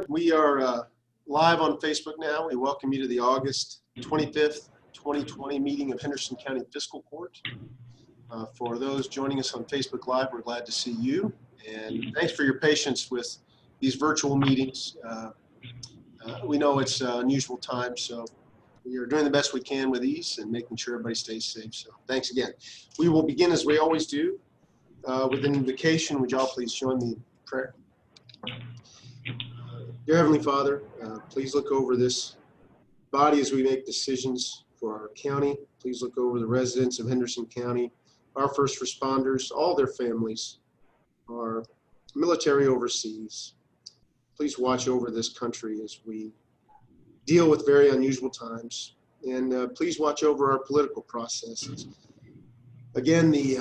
We are live on Facebook now. We welcome you to the August 25th, 2020 meeting of Henderson County Fiscal Court. For those joining us on Facebook Live, we're glad to see you. And thanks for your patience with these virtual meetings. We know it's unusual times, so we are doing the best we can with these and making sure everybody stays safe. So thanks again. We will begin as we always do with an invocation. Would y'all please join me in prayer? Dear Heavenly Father, please look over this body as we make decisions for our county. Please look over the residents of Henderson County, our first responders, all their families, our military overseas. Please watch over this country as we deal with very unusual times. And please watch over our political processes. Again, the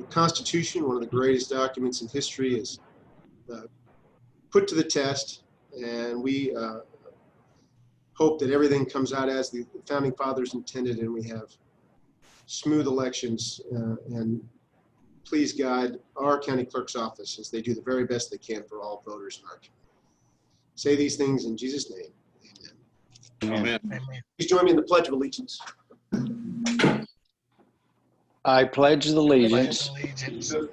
Constitution, one of the greatest documents in history, is put to the test. And we hope that everything comes out as the founding fathers intended, and we have smooth elections. And please guide our county clerk's office as they do the very best they can for all voters in our county. Say these things in Jesus' name. Amen. Amen. Please join me in the Pledge of Allegiance. I pledge allegiance to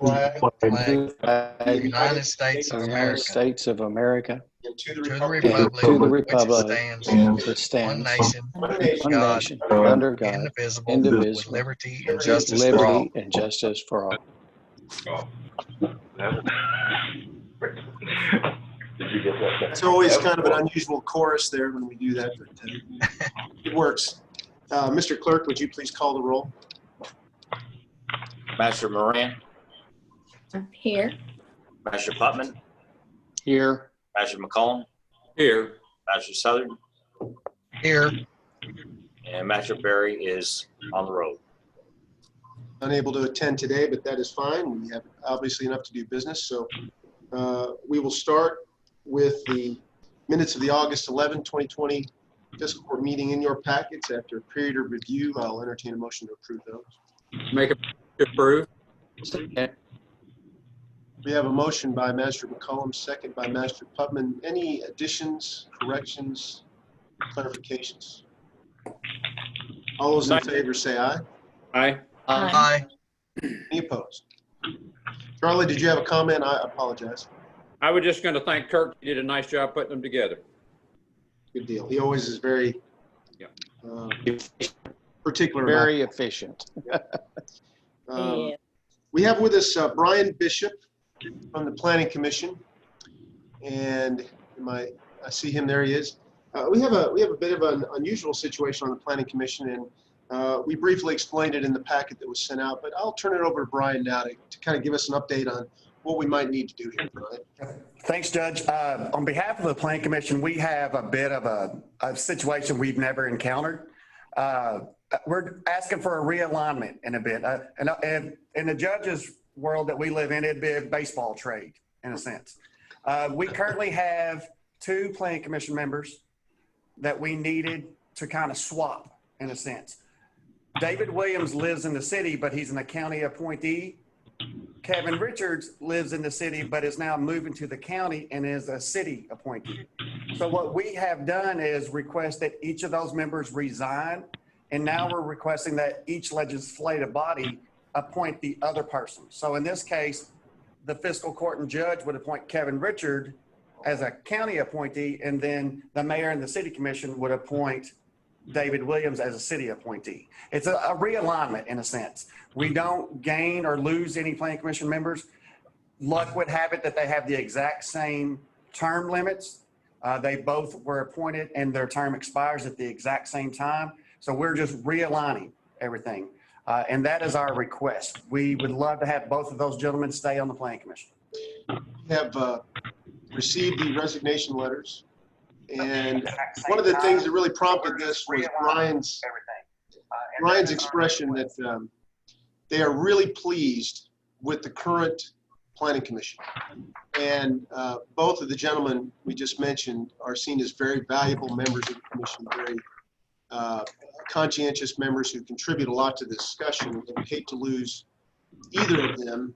the United States of America, and to to the the republic which stands one God, nation, under God, indivisible, indivisible, with liberty and justice for all. liberty and justice for all. It's always kind of an unusual chorus there when we do that, but it works. Mr. Clerk, would you please call the roll? Master Moran, Here. Master Putman, Here. Master McCollum, Here. Master Southern, Here, and Master Berry is on the road. Unable to attend today, but that is fine. We have obviously enough to do business. So we will start with the minutes of the August 11, 2020 fiscal court meeting in your packets. After a period of review, I'll entertain a motion to approve those. Make a approve. We have a motion by Master McCollum, second by Master Putman. Any additions, corrections, clarifications? All those in favor say aye. Aye. aye. Any opposed? Charlie, did you have a comment? I apologize. I was just going to thank Kirk. He did a nice job putting them together. Good deal. He always is very particular. Very efficient. We have with us Brian Bishop from the Planning Commission, and I see him. There he is. We have a bit of an unusual situation on the Planning Commission, and we briefly explained it in the packet that was sent out. But I'll turn it over to Brian now to kind of give us an update on what we might need to do here. Brian. Thanks, Judge. On behalf of the Planning Commission, we have a bit of a situation we've never encountered. We're asking for a realignment in a bit. And in the judge's world that we live in, it'd be a baseball trade in a sense. We currently have 2 Planning Commission members that we needed to kind of swap in a sense. David Williams lives in the city, but he's a county appointee. Kevin Richards lives in the city, but is now moving to the county and is a city appointee. So what we have done is request that each of those members resign. And now we're requesting that each legislative body appoint the other person. So in this case, the fiscal court and judge would appoint Kevin Richard as a county appointee, and then the mayor and the city commission would appoint David Williams as a city appointee. It's a realignment in a sense. We don't gain or lose any planning commission members. Luck would have it that they have the exact same term limits. They both were appointed and their term expires at the exact same time. So we're just realigning everything. And that is our request. We would love to have both of those gentlemen stay on the Planning Commission. We have received the resignation letters. And one of the things that really prompted this was Brian's expression that they are really pleased with the current Planning Commission. And both of the gentlemen we just mentioned are seen as very valuable members of the commission, very conscientious members who contribute a lot to the discussion, and we hate to lose either of them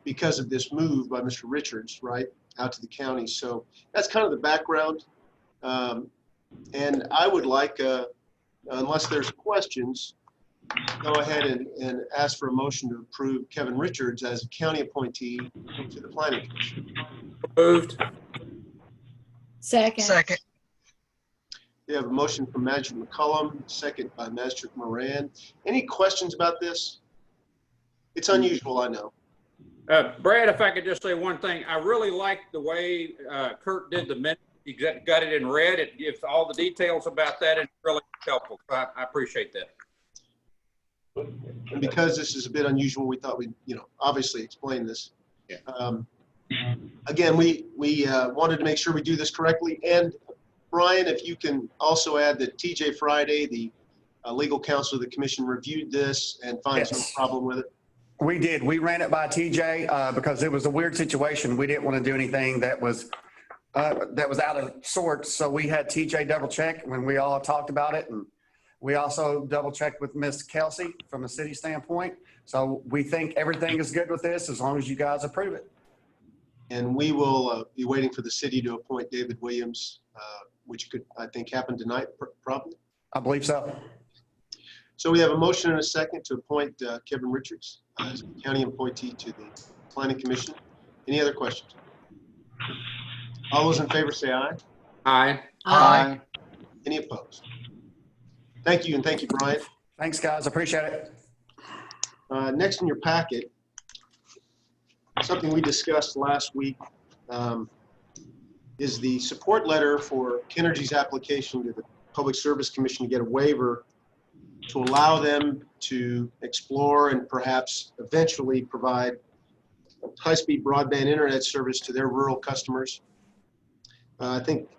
because of this move by Mr. Richards, right? out to the county. So that's kind of the background. And I would like, unless there's questions, go ahead and ask for a motion to approve Kevin Richards as a county appointee to the Planning Commission. Moved. Second. Second. We have a motion from Magistrate McCullum, second by Magistrate Moran. Any questions about this? It's unusual, I know. Brad, if I could just say one thing, I really liked the way Kurt did the minutes. He got it in red. It gives all the details about that, and it's really helpful. So I appreciate that. And because this is a bit unusual, we thought we'd, obviously explain this. Yeah. Again, we wanted to make sure we do this correctly. And Brian, if you can also add that TJ Friday, the legal counsel of the commission, reviewed this and finds no problem with it. We did. We ran it by TJ because it was a weird situation. We didn't want to do anything that was out of sorts. So we had TJ double check when we all talked about it. And we also double checked with Ms. Kelsey from a city standpoint. So we think everything is good with this as long as you guys approve it. And we will be waiting for the city to appoint David Williams, which could, I think, happen tonight, probably. I believe so. So we have a motion and a second to appoint Kevin Richards as county appointee to the Planning Commission. Any other questions? All those in favor say aye. Aye. Aye. Any opposed? Thank you, and thank you, Brian. Thanks, guys. Appreciate it. Next in your packet, something we discussed last week is the support letter for Kennergy's application to the Public Service Commission to get a waiver to allow them to explore and perhaps eventually provide high-speed broadband internet service to their rural customers. I think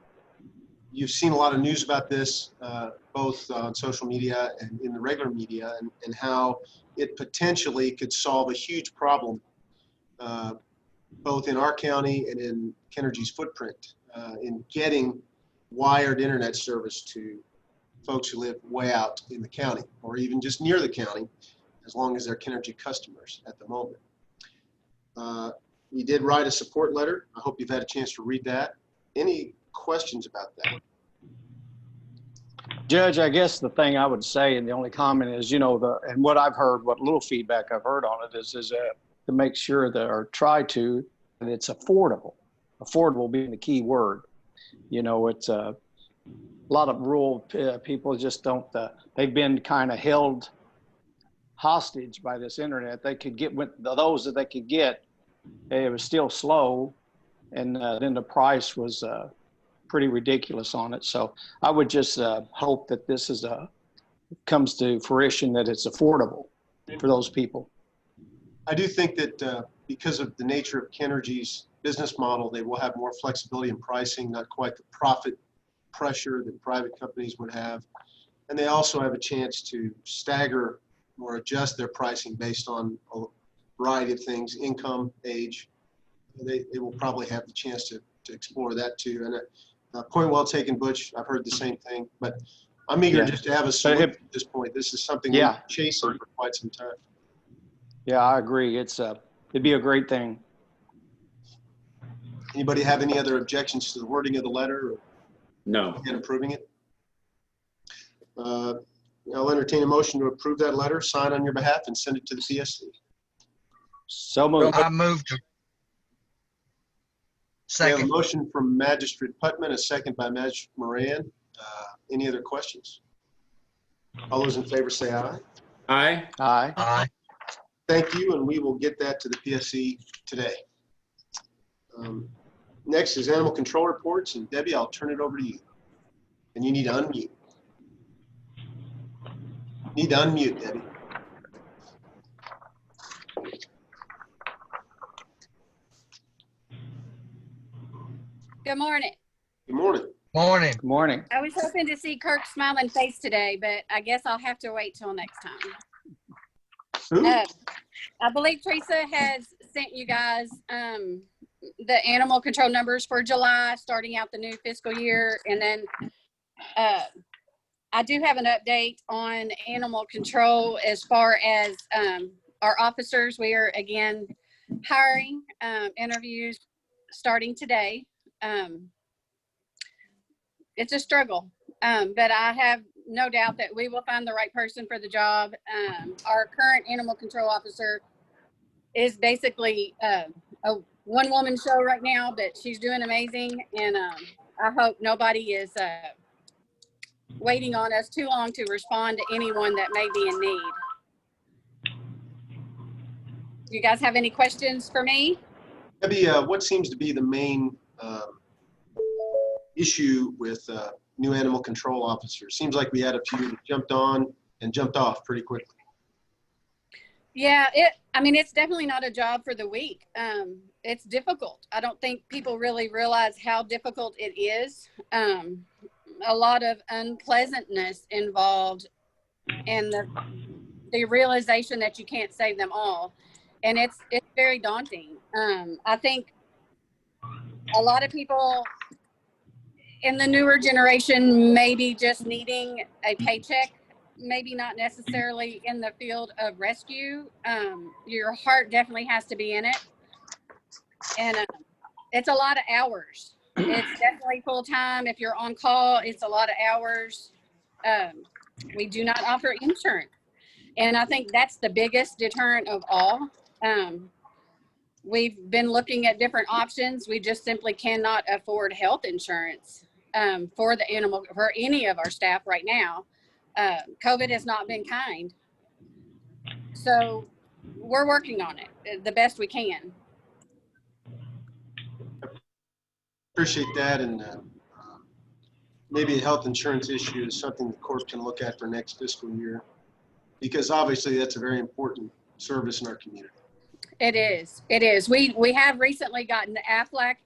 you've seen a lot of news about this, both on social media and in the regular media, and how it potentially could solve a huge problem, both in our county and in Kennergy's footprint, in getting wired internet service to folks who live way out in the county or even just near the county, as long as they're Kennergy customers at the moment. We did write a support letter. I hope you've had a chance to read that. Any questions about that? Judge, I guess the thing I would say, and the only comment is, and what I've heard, what little feedback I've heard on it is to make sure that, or try to, that it's affordable. Affordable being the key word. It's a lot of rural people just don't, they've been kind of held hostage by this internet. They could get, those that they could get, it was still slow. And then the price was pretty ridiculous on it. So I would just hope that this comes to fruition, that it's affordable for those people. I do think that because of the nature of Kennergy's business model, they will have more flexibility in pricing, not quite the profit pressure that private companies would have. And they also have a chance to stagger or adjust their pricing based on a variety of things, income, age. They will probably have the chance to explore that too. And point well taken, Butch. I've heard the same thing, but I'm eager just to have a solution at this point. This is something we've been chasing for quite some time. Yeah, I agree. It'd be a great thing. Anybody have any other objections to the wording of the letter? No. And approving it? I'll entertain a motion to approve that letter, sign on your behalf, and send it to the PSC. So moved. I moved to. We have a Second. motion from Magistrate Putman, a second by Magistrate Moran. Any other questions? All those in favor say aye. Aye. Aye. Aye. Thank you, and we will get that to the PSC today. Next is animal control reports, and Debbie, I'll turn it over to you. And you need to unmute. Need to unmute, Debbie. Good morning. Good morning. Morning. Good morning. I was hoping to see Kirk's smiling face today, but I guess I'll have to wait till next time. Who? I believe Teresa has sent you guys the animal control numbers for July, starting out the new fiscal year. And then I do have an update on animal control as far as our officers. We are again hiring. Interviews starting today. It's a struggle, but I have no doubt that we will find the right person for the job. Our current animal control officer is basically a one-woman show right now, but she's doing amazing, and I hope nobody is waiting on us too long to respond to anyone that may be in need. Do you guys have any questions for me? Debbie, what seems to be the main issue with new animal control officers? Seems like we had a few that jumped on and jumped off pretty quickly. Yeah, I mean, it's definitely not a job for the weak. It's difficult. I don't think people really realize how difficult it is. A lot of unpleasantness involved, and the realization that you can't save them all. And it's very daunting. I think a lot of people in the newer generation maybe just needing a paycheck, maybe not necessarily in the field of rescue. Your heart definitely has to be in it. And it's a lot of hours. It's definitely full time. If you're on call, it's a lot of hours. We do not offer insurance. And I think that's the biggest deterrent of all. We've been looking at different options. We just simply cannot afford health insurance for any of our staff right now. COVID has not been kind. So we're working on it the best we can. Appreciate that, and maybe a health insurance issue is something the court can look at for next fiscal year, because obviously that's a very important service in our community. It is. It is. We have recently gotten the AFLAC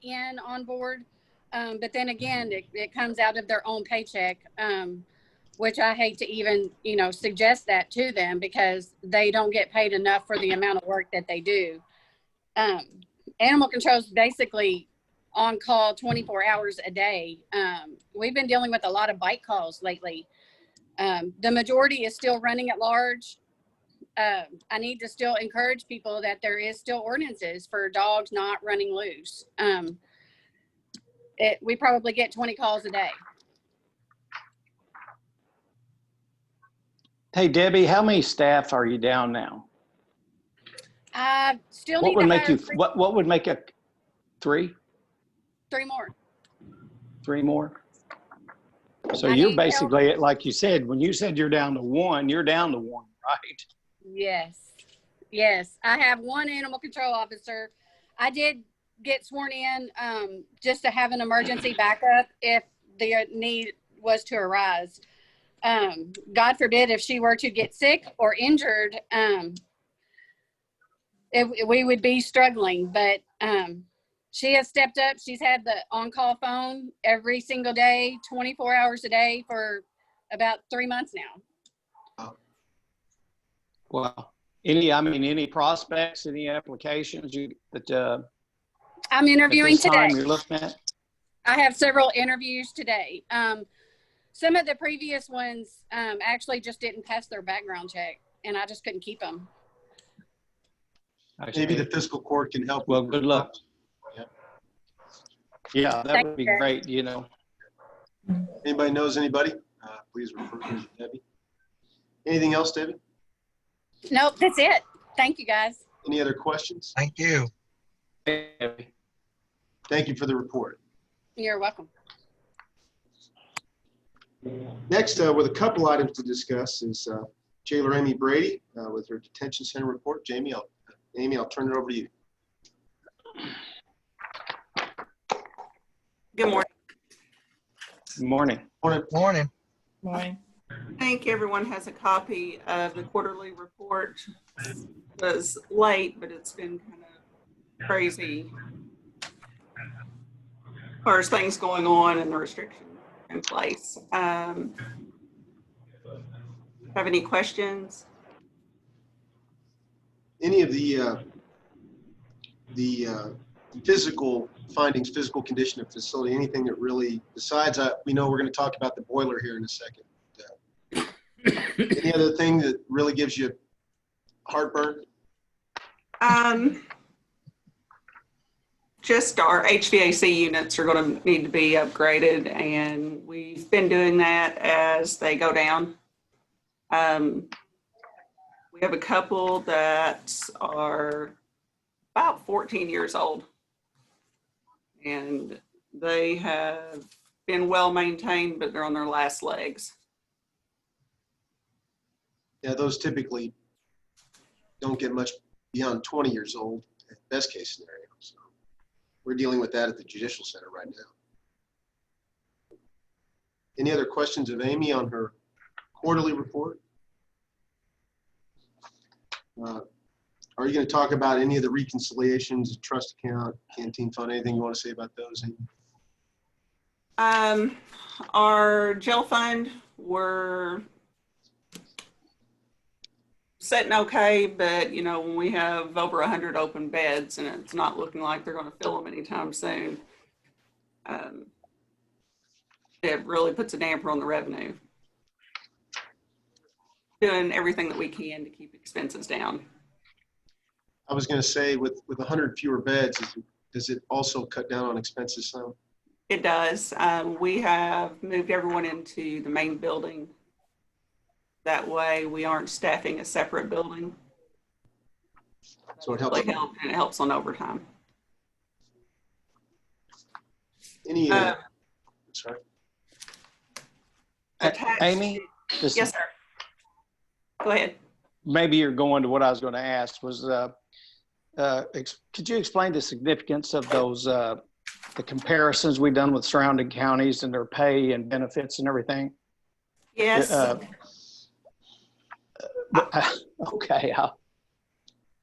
on board, but then again, it comes out of their own paycheck, which I hate to even suggest that to them, because they don't get paid enough for the amount of work that they do. Animal control is basically on call 24 hours a day. We've been dealing with a lot of bite calls lately. The majority is still running at large. I need to still encourage people that there is still ordinances for dogs not running loose. We probably get 20 calls a day. Hey, Debbie, how many staff are you down now? I still What need would to make hire you, what would make a three more. Three more? So I you're need help. basically, like you said, when you said you're down to one, you're down to one, right? Yes. I have one animal control officer. I did get sworn in just to have an emergency backup if the need was to arise. God forbid if she were to get sick or injured, we would be struggling. But she has stepped up. She's had the on-call phone every single day, 24 hours a day for about 3 months now. Well, any prospects, any applications that I'm interviewing today. You're looking at? I have several interviews today. Some of the previous ones actually just didn't pass their background check, and I just couldn't keep them. Maybe the fiscal court can help. Well, good luck. Yeah, that Thank would be you. great, Anybody knows anybody? Please refer to Debbie. Anything else, Debbie? Nope, that's it. Thank you, guys. Any other questions? Thank you. Thank you for the report. You're welcome. Next, with a couple items to discuss is Jailer Amy Brady with her detention center report. Amy, I'll turn it over to you. Good morning. Good morning. Morning. Morning. I think everyone has a copy of the quarterly report. It was late, but it's been kind of crazy as far as things going on and the restrictions in place. Have any questions? Any of the physical findings, physical condition of facility, anything that really, besides we know we're going to talk about the boiler here in a second. Any other thing that really gives you heartburn? just our HVAC units are going to need to be upgraded, and we've been doing that as they go down. We have a couple that are about 14 years old, and they have been well maintained, but they're on their last legs. Yeah, those typically don't get much beyond 20 years old, best case scenario. So we're dealing with that at the Judicial Center right now. Any other questions of Amy on her quarterly report? Are you going to talk about any of the reconciliations, trust account, canteen fund, anything you want to say about those, Amy? Our jail fund, we're sitting okay, but you know, when we have over 100 open beds and it's not looking like they're going to fill them anytime soon, it really puts a damper on the revenue. Doing everything that we can to keep expenses down. I was going to say, with 100 fewer beds, does it also cut down on expenses some? It does. We have moved everyone into the main building. That way we aren't staffing a separate building. So it helps. And it helps on overtime. Any, sorry. Amy? Yes, sir. Go ahead. Maybe you're going to what I was going to ask was, could you explain the significance of those, the comparisons we've done with surrounding counties and their pay and benefits and everything? Yes. Okay.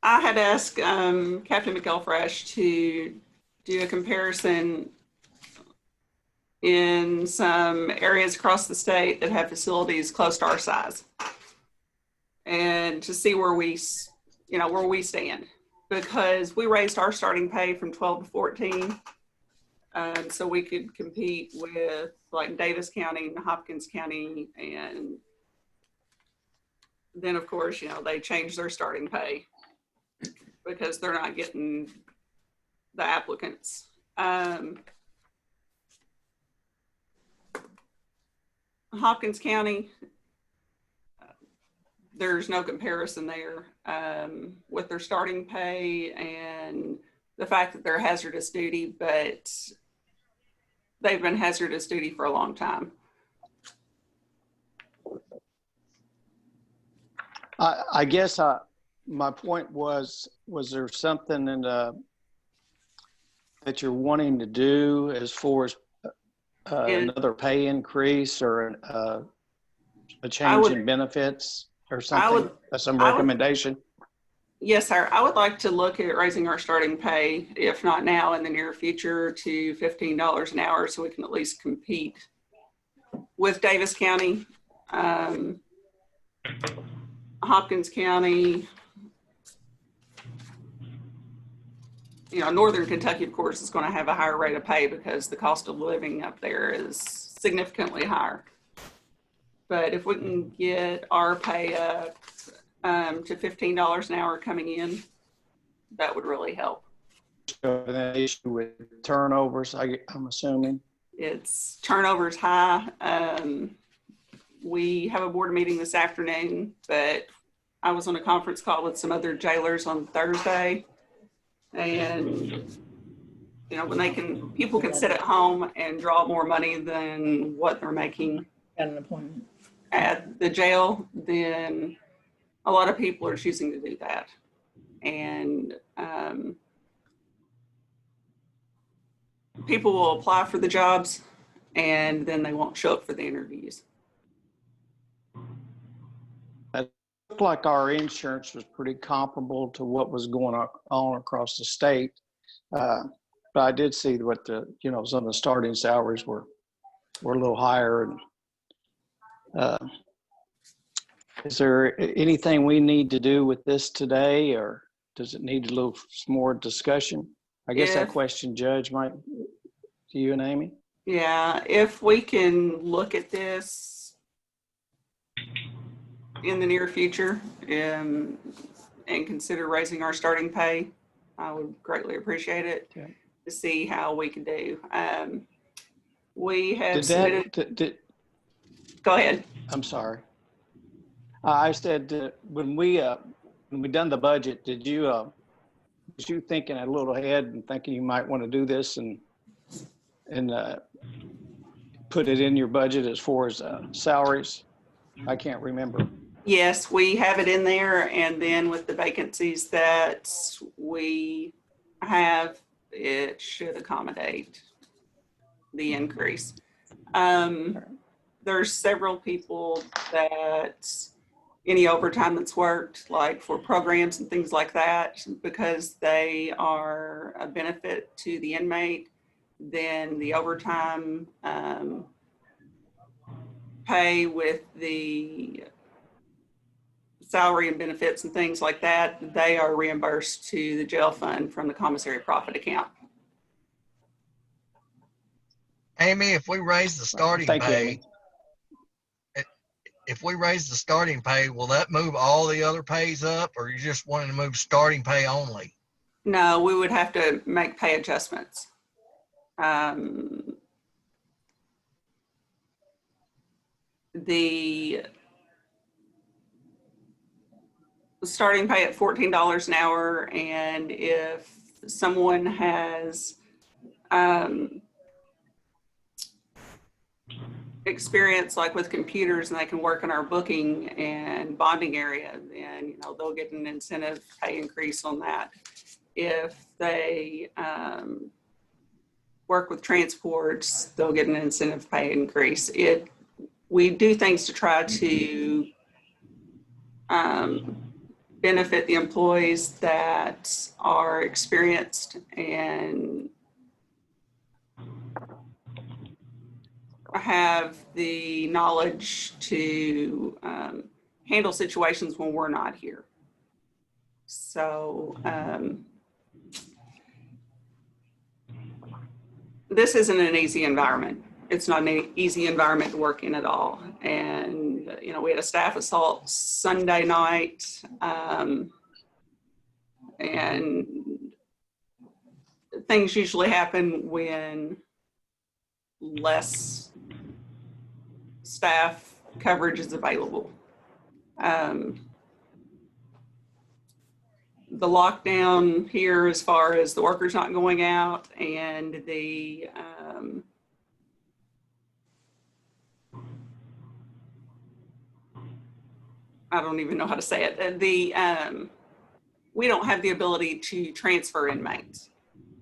I had asked Captain McElfresh to do a comparison in some areas across the state that have facilities close to our size, and to see where we stand, because we raised our starting pay from 12 to 14, so we could compete with like Davis County and Hopkins County, and then of course, you know, they changed their starting pay because they're not getting the applicants. Hopkins County, there's no comparison there with their starting pay and the fact that they're hazardous duty, but they've been hazardous duty for a long time. I guess my point was there something in that you're wanting to do as far as another pay increase or a change in benefits or something, some recommendation? Yes, sir. I would like to look at raising our starting pay, if not now, in the near future, to $15 an hour, so we can at least compete with Davis County, Hopkins County. You know, Northern Kentucky, of course, is going to have a higher rate of pay because the cost of living up there is significantly higher. But if we can get our pay up to $15 an hour coming in, that would really help. An issue with turnovers, I'm assuming. It's turnovers high. We have a board meeting this afternoon, but I was on a conference call with some other jailers on Thursday. And, you know, when people can sit at home and draw more money than what they're making Got an appointment at the jail, then a lot of people are choosing to do that. And people will apply for the jobs and then they won't show up for the interviews. Looked like our insurance was pretty comparable to what was going on across the state. But I did see what some of the starting salaries were a little higher. And is there anything we need to do with this today, or does it need a little more discussion? I guess that question, Judge, might to you and Amy. Yeah, if we can look at this in the near future and consider raising our starting pay, I would greatly appreciate it. Okay. to see how we can do. We have Did submitted, that, go ahead. I'm sorry. I said, when we done the budget, was you thinking a little ahead and thinking you might want to do this and put it in your budget as far as salaries? I can't remember. Yes, we have it in there, and then with the vacancies that we have, it should accommodate the increase. There's several people that any overtime that's worked, like for programs and things like that, because they are a benefit to the inmate, then the overtime pay with the salary and benefits and things like that, they are reimbursed to the jail fund from the commissary profit account. Amy, if we raise the starting Thank you, pay, Amy. if we raise the starting pay, will that move all the other pays up, or you just wanting to move starting pay only? No, we would have to make pay adjustments. The starting pay at $14 an hour, and if someone has experience like with computers and they can work in our booking and bonding area, then they'll get an incentive pay increase on that. If they work with transports, they'll get an incentive pay increase. We do things to try to benefit the employees that are experienced and have the knowledge to handle situations when we're not here. So this isn't an easy environment. It's not an easy environment to work in at all. And, we had a staff assault Sunday night, and things usually happen when less staff coverage is available. The lockdown here, as far as the workers not going out, and the I don't even know how to say it. We don't have the ability to transfer inmates.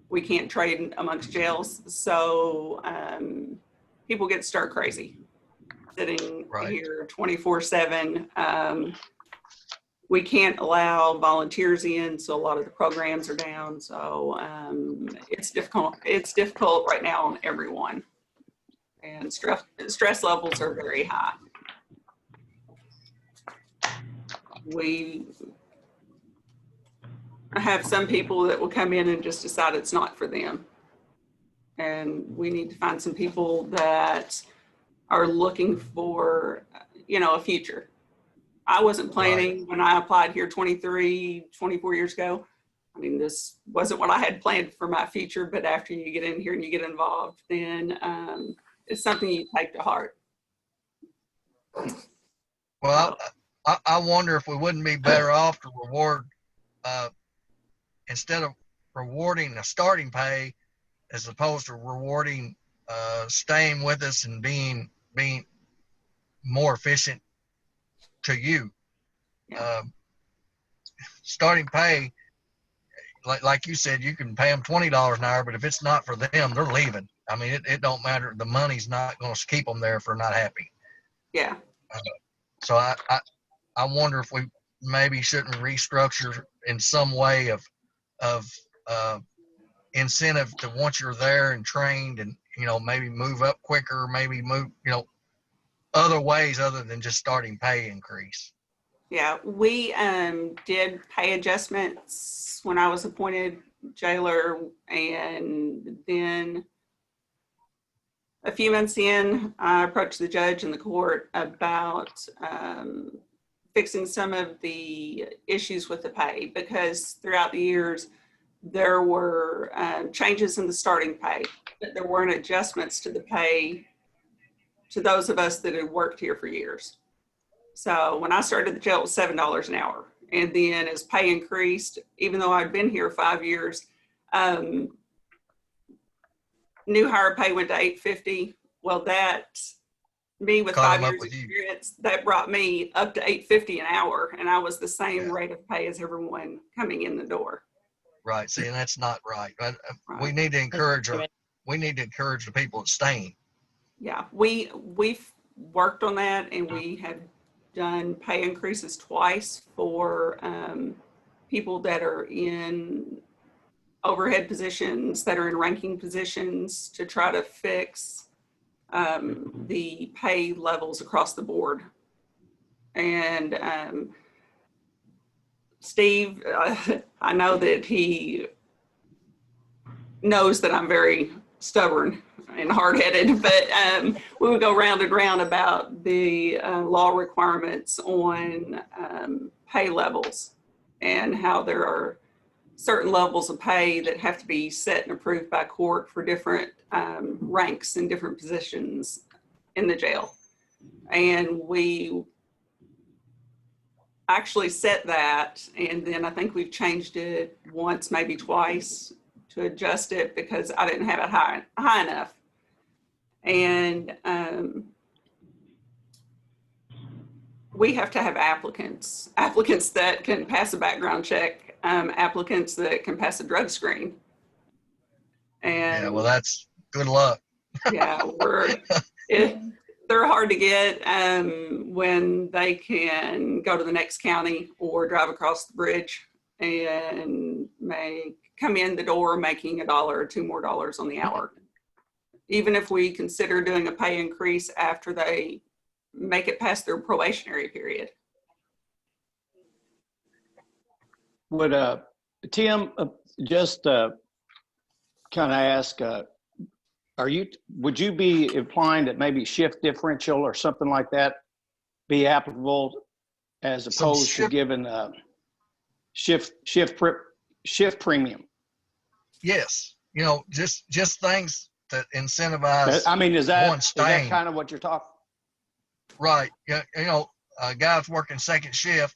We can't trade amongst jails, so people get stir crazy sitting here 24/7. We can't allow volunteers in, so a lot of the programs are down. So it's difficult. It's difficult right now on everyone, and stress levels are very high. We have some people that will come in and just decide it's not for them. And we need to find some people that are looking for, a future. I wasn't planning when I applied here 24 years ago. I mean, this wasn't what I had planned for my future, but after you get in here and you get involved, then it's something you take to heart. Well, I wonder if we wouldn't be better off to reward, instead of rewarding a starting pay, as opposed to rewarding staying with us and being more efficient to you. Starting pay, like you said, you can pay them $20 an hour, but if it's not for them, they're leaving. I mean, it don't matter. The money's not going to keep them there if they're not happy. Yeah. So I wonder if we maybe shouldn't restructure in some way of incentive to once you're there and trained, and maybe move up quicker, maybe move other ways other than just starting pay increase. Yeah, we did pay adjustments when I was appointed jailer, and then a few months in, I approached the judge in the court about fixing some of the issues with the pay, because throughout the years, there were changes in the starting pay, but there weren't adjustments to the pay to those of us that had worked here for years. So when I started the jail, it was $7 an hour. And then as pay increased, even though I'd been here 5 years, new hire pay went to $8.50. Well, that, me with Caught 5 him up years with you. experience, that brought me up to $8.50 an hour. And I was the same Yeah. rate of pay as everyone coming in the door. Right. See, and that's not right. But we Right. need to encourage the people that's staying. Yeah, we've worked on that, and we have done pay increases twice for people that are in overhead positions, that are in ranking positions, to try to fix the pay levels across the board. And Steve, I know that he knows that I'm very stubborn and hard-headed, but we would go round and round about the law requirements on pay levels and how there are certain levels of pay that have to be set and approved by court for different ranks and different positions in the jail. And we actually set that, and then I think we've changed it once, maybe twice, to adjust it because I didn't have it high enough. And we have to have applicants that can pass a background check, applicants that can pass a drug screen. And Yeah, well, that's good luck. yeah, they're hard to get when they can go to the next county or drive across the bridge and come in the door making $1 or $2 more on the hour. Even if we consider doing a pay increase after they make it past their probationary period. Would Tim just kind of ask, would you be implying that maybe shift differential or something like that be applicable as opposed to giving shift premium? Yes, just things that incentivize. I mean, is that staying. kind of what you're talking? Right. Yeah. Guys working second shift.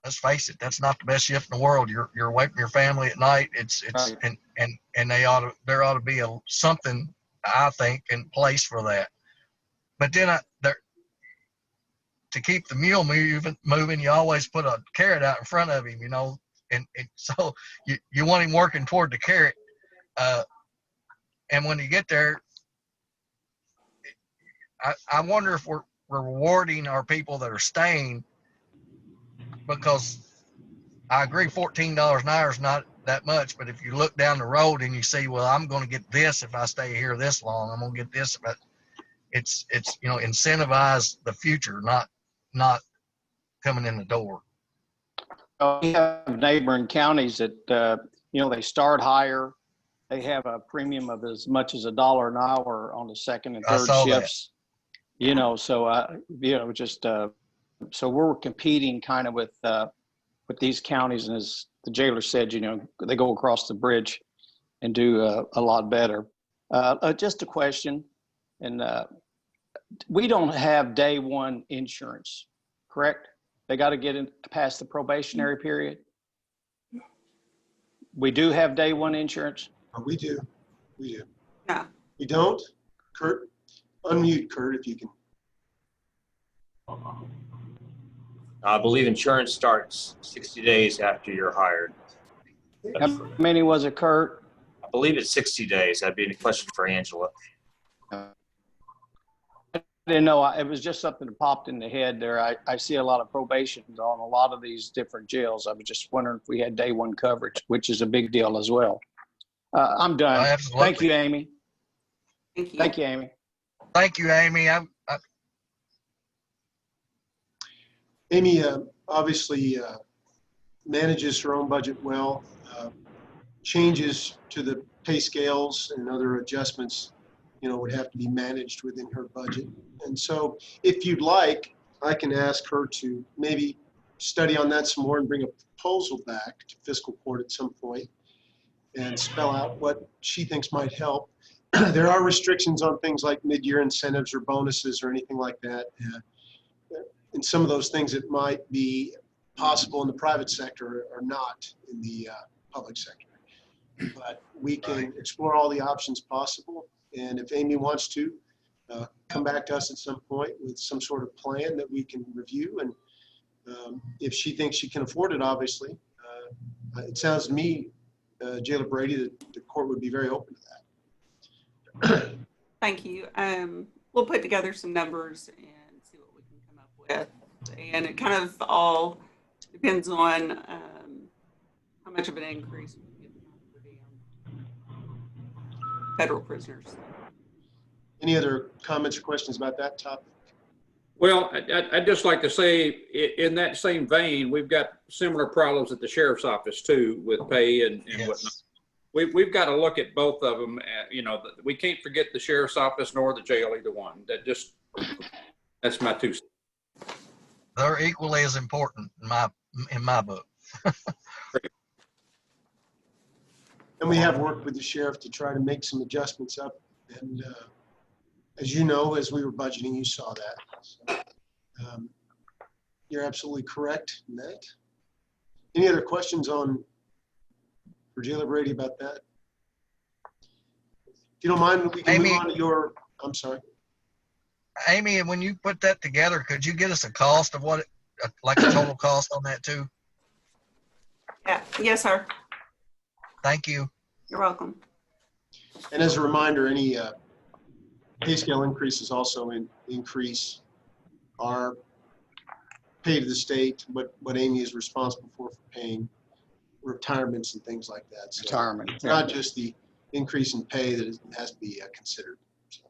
Let's face it, that's not the best shift in the world. You're away from your family at night. It's right. and there ought to be something, I think, in place for that. But then to keep the mule moving, you always put a carrot out in front of him, and so you want him working toward the carrot. And when you get there, I wonder if we're rewarding our people that are staying, because I agree $14 an hour is not that much, but if you look down the road and you see, well, I'm going to get this if I stay here this long, I'm going to get this, but it's incentivize the future, not coming in the door. We have neighboring counties that they start higher. They have a premium of as much as $1 an hour on the second and third shifts. So we're competing kind of with these counties, and as the jailer said, they go across the bridge and do a lot better. Just a question, and we don't have day one insurance, correct? They got to get in past the probationary period. We do have day one insurance. We do. No. We don't? Kurt? Unmute Kurt if you can. I believe insurance starts 60 days after you're hired. How many was it, Kurt? I believe it's 60 days. That'd be a question for Angela. I didn't know. It was just something that popped in the head there. I see a lot of probations on a lot of these different jails. I was just wondering if we had day one coverage, which is a big deal as well. I'm done. Absolutely. Thank you, Amy. Thank you, Amy. Thank you, Amy. Amy obviously manages her own budget well. Changes to the pay scales and other adjustments, would have to be managed within her budget. And so if you'd like, I can ask her to maybe study on that some more and bring a proposal back to fiscal court at some point and spell out what she thinks might help. There are restrictions on things like mid-year incentives or bonuses or anything like that. And some of those things that might be possible in the private sector are not in the public sector. But we can explore all the options possible. And if Amy wants to, come back to us at some point with some sort of plan that we can review. And if she thinks she can afford it, obviously, it sounds to me, Jailer Brady, that the court would be very open to that. Thank you. We'll put together some numbers and see what we can come up with. And it kind of all depends on how much of an increase we get per diem federal prisoners. Any other comments or questions about that topic? Well, I'd just like to say, in that same vein, we've got similar problems at the sheriff's office too, with pay and whatnot. We've got to look at both of them. You know, we can't forget the sheriff's office nor the jail, either one. That's my 2 cents. They're equally as important in my book. And we have worked with the sheriff to try to make some adjustments up. And as you know, as we were budgeting, you saw that. So, you're absolutely correct in that. Any other questions for Jailer Brady about that? If you don't mind, we can move on to your, I'm sorry. Amy, when you put that together, could you get us a cost of what, like a total cost on that too? Yeah. Yes, sir. Thank you. You're welcome. And as a reminder, any pay scale increases also increase our pay to the state, what Amy is responsible for paying retirements and things like that. So Retirement. it's not just the increase in pay that has to be considered. So,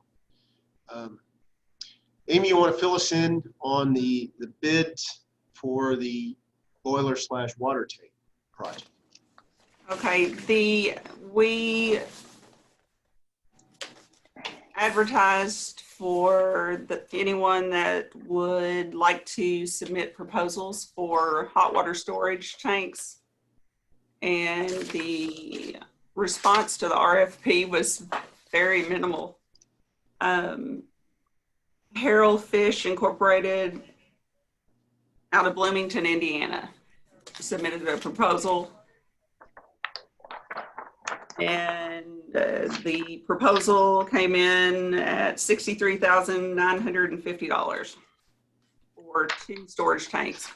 Amy, you want to fill us in on the bid for the boiler/water tank project? Okay, we advertised for anyone that would like to submit proposals for hot water storage tanks. And the response to the RFP was very minimal. Harold Fish Incorporated out of Bloomington, Indiana, submitted a proposal. And the proposal came in at $63,950 for 2 storage tanks.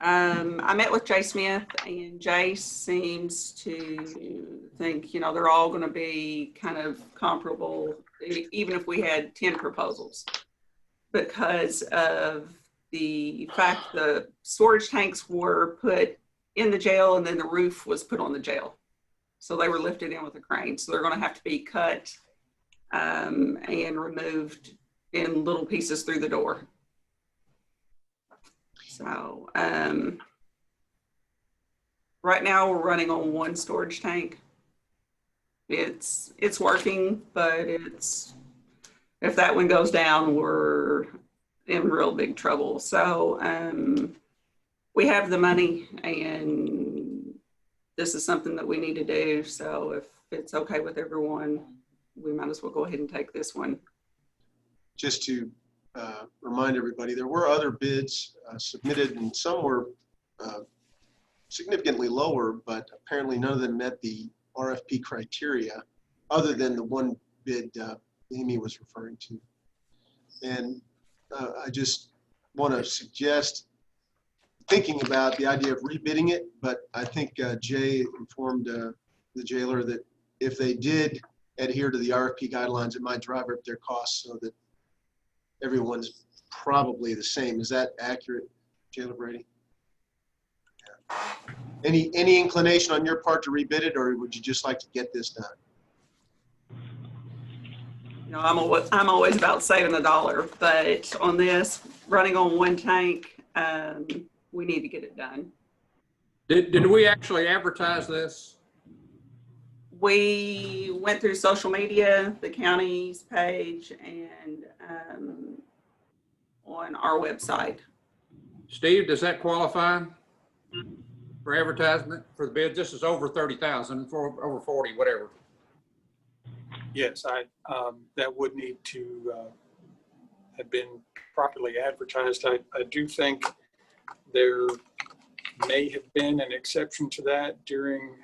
I met with Jay Smith, and Jay seems to think, you know, they're all going to be kind of comparable, even if we had 10 proposals, because of the fact the storage tanks were put in the jail and then the roof was put on the jail. So they were lifted in with a crane. So they're going to have to be cut and removed in little pieces through the door. So right now we're running on 1 storage tank. It's working, but if that one goes down, we're in real big trouble. So we have the money, and this is something that we need to do. So if it's okay with everyone, we might as well go ahead and take this one. Just to remind everybody, there were other bids submitted, and some were significantly lower, but apparently none of them met the RFP criteria, other than the one bid Amy was referring to. And I just want to suggest thinking about the idea of rebidding it, but I think Jay informed the jailer that if they did adhere to the RFP guidelines, it might drive up their costs so that everyone's probably the same. Is that accurate, Jailer Brady? Yeah. Any inclination on your part to rebid it, or would you just like to get this done? You know, I'm always about saving $1, but on this, running on 1 tank, we need to get it done. Did we actually advertise this? We went through social media, the county's page, and on our website. Steve, does that qualify? for advertisement for the bid? This is over 30,000, for over 40, whatever. Yes, that would need to have been properly advertised. I do think there may have been an exception to that during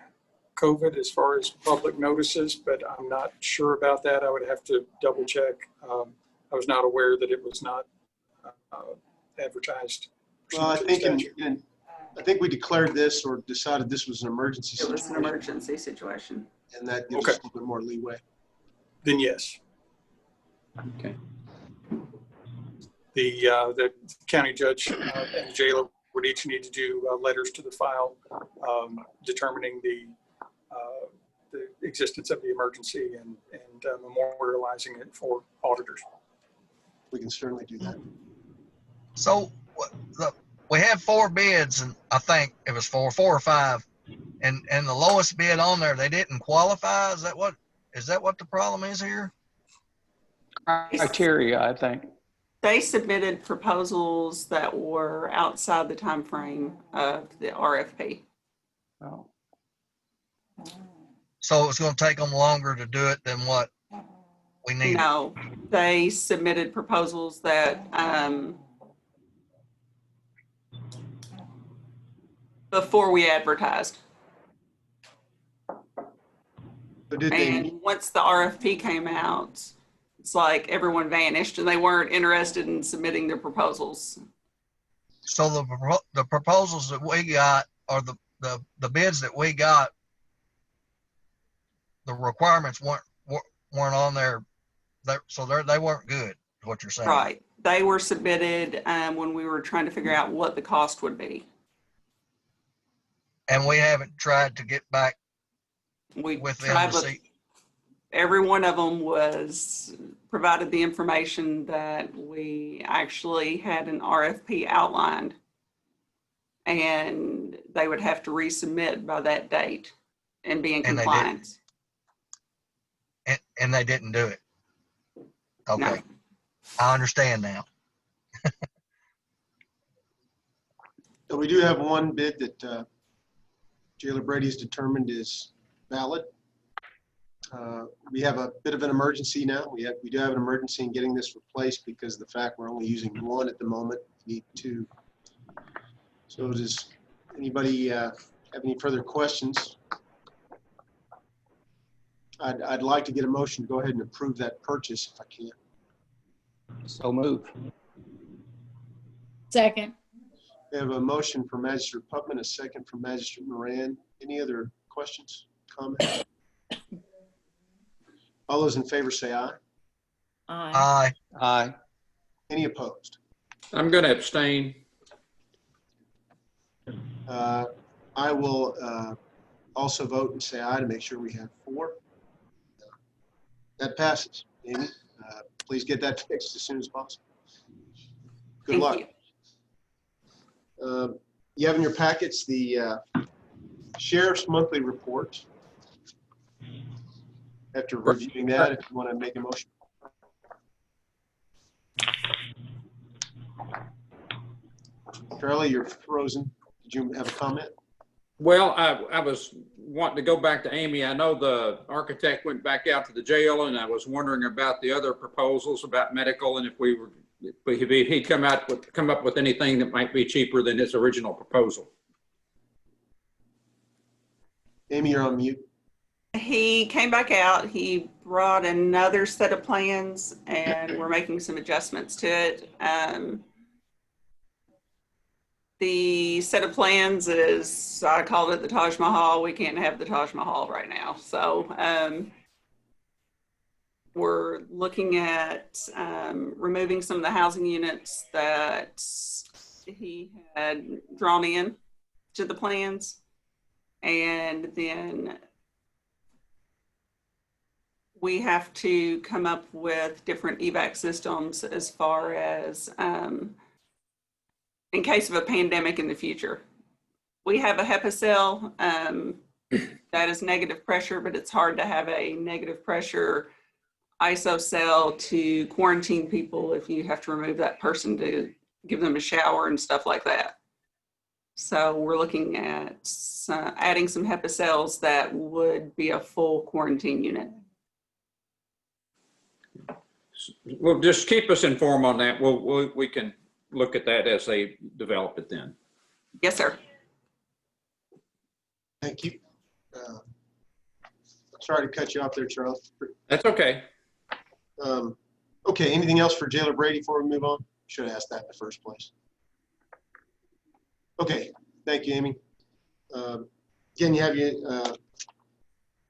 COVID as far as public notices, but I'm not sure about that. I would have to double check. I was not aware that it was not advertised. Well, I think we declared this or decided this was an emergency It was situation, an emergency situation. and that gives us a little bit more leeway. Then yes. Okay. The county judge and the jailer would each need to do letters to the file determining the existence of the emergency and memorializing it for auditors. We can certainly do that. So we had 4 bids, and I think it was 4 or 5, and the lowest bid on there, they didn't qualify. Is that what the problem is here? Criteria, I think. They submitted proposals that were outside the time frame of the RFP. Oh. So it's going to take them longer to do it than what we need. No, they submitted proposals that before we advertised. So did And once the RFP came out, it's like everyone vanished and they weren't interested in submitting their proposals. So the proposals that we got, or the bids that we got, the requirements weren't on there, so they weren't good, is what you're saying. Right. They were submitted when we were trying to figure out what the cost would be. And we haven't tried to get back We with them tried to with see. every one of them was provided the information that we actually had an RFP outlined, and they would have to resubmit by that date and be in And they compliance. And they didn't do it. Okay. No. I understand now. So we do have one bid that Jailer Brady's determined is valid. We have a bit of an emergency now. We do have an emergency in getting this replaced because of the fact we're only using one at the moment. We need 2. So does anybody have any further questions? I'd like to get a motion to go ahead and approve that purchase if I can. So move. Second. We have a motion from Magistrate Putman, a second from Magistrate Moran. Any other questions, comments? All those in favor say aye. Aye. Aye. Aye. Any opposed? I'm going to abstain. I will also vote and say aye to make sure we have 4. That passes. Amy, please get that fixed as soon as possible. Good Thank luck. you. You have in your packets the Sheriff's Monthly Report. After reviewing that, if you want to make a motion. Charlie, you're frozen. Did you have a comment? Well, I was wanting to go back to Amy. I know the architect went back out to the jail, and I was wondering about the other proposals about medical, and if he'd come up with anything that might be cheaper than his original proposal. Amy, you're on mute. He came back out, he brought another set of plans, and we're making some adjustments to it. The set of plans is, I called it the Taj Mahal. We can't have the Taj Mahal right now. So we're looking at removing some of the housing units that he had drawn in to the plans. And then we have to come up with different evac systems as far as in case of a pandemic in the future. We have a HEPA cell that is negative pressure, but it's hard to have a negative pressure ISO cell to quarantine people if you have to remove that person to give them a shower and stuff like that. So we're looking at adding some HEPA cells that would be a full quarantine unit. Well, just keep us informed on that. We can look at that as they develop it then. Yes, sir. Thank you. Sorry to cut you off there, Charles. That's okay. Okay, anything else for Jailer Brady before we move on? Should have asked that in the first place. Okay, thank you, Amy. Again, you have your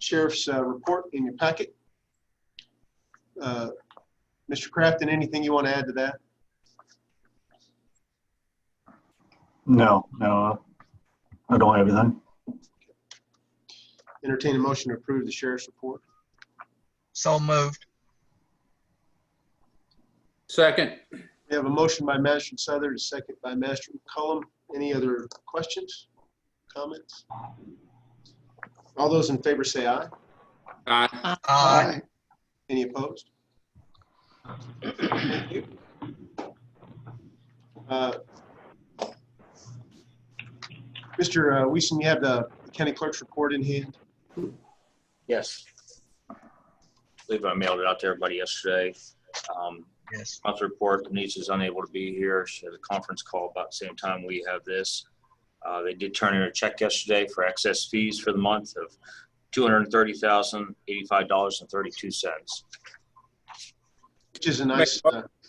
sheriff's report in your packet. Mr. Crafton, anything you want to add to that? No, I don't have anything. Entertain a motion to approve the sheriff's report. So moved. Second. We have a motion by Master Southern, a second by Master McCullum. Any other questions, comments? All those in favor say aye. Aye. Aye. Any opposed? Thank you. Mr. Weeson, you have the county clerk's report in hand. Yes. I believe I mailed it out to everybody yesterday. Yes. Monthly report, Denise is unable to be here. She had a conference call about the same time we have this. They did turn in a check yesterday for excess fees for the month of $230,085.32. Which is a nice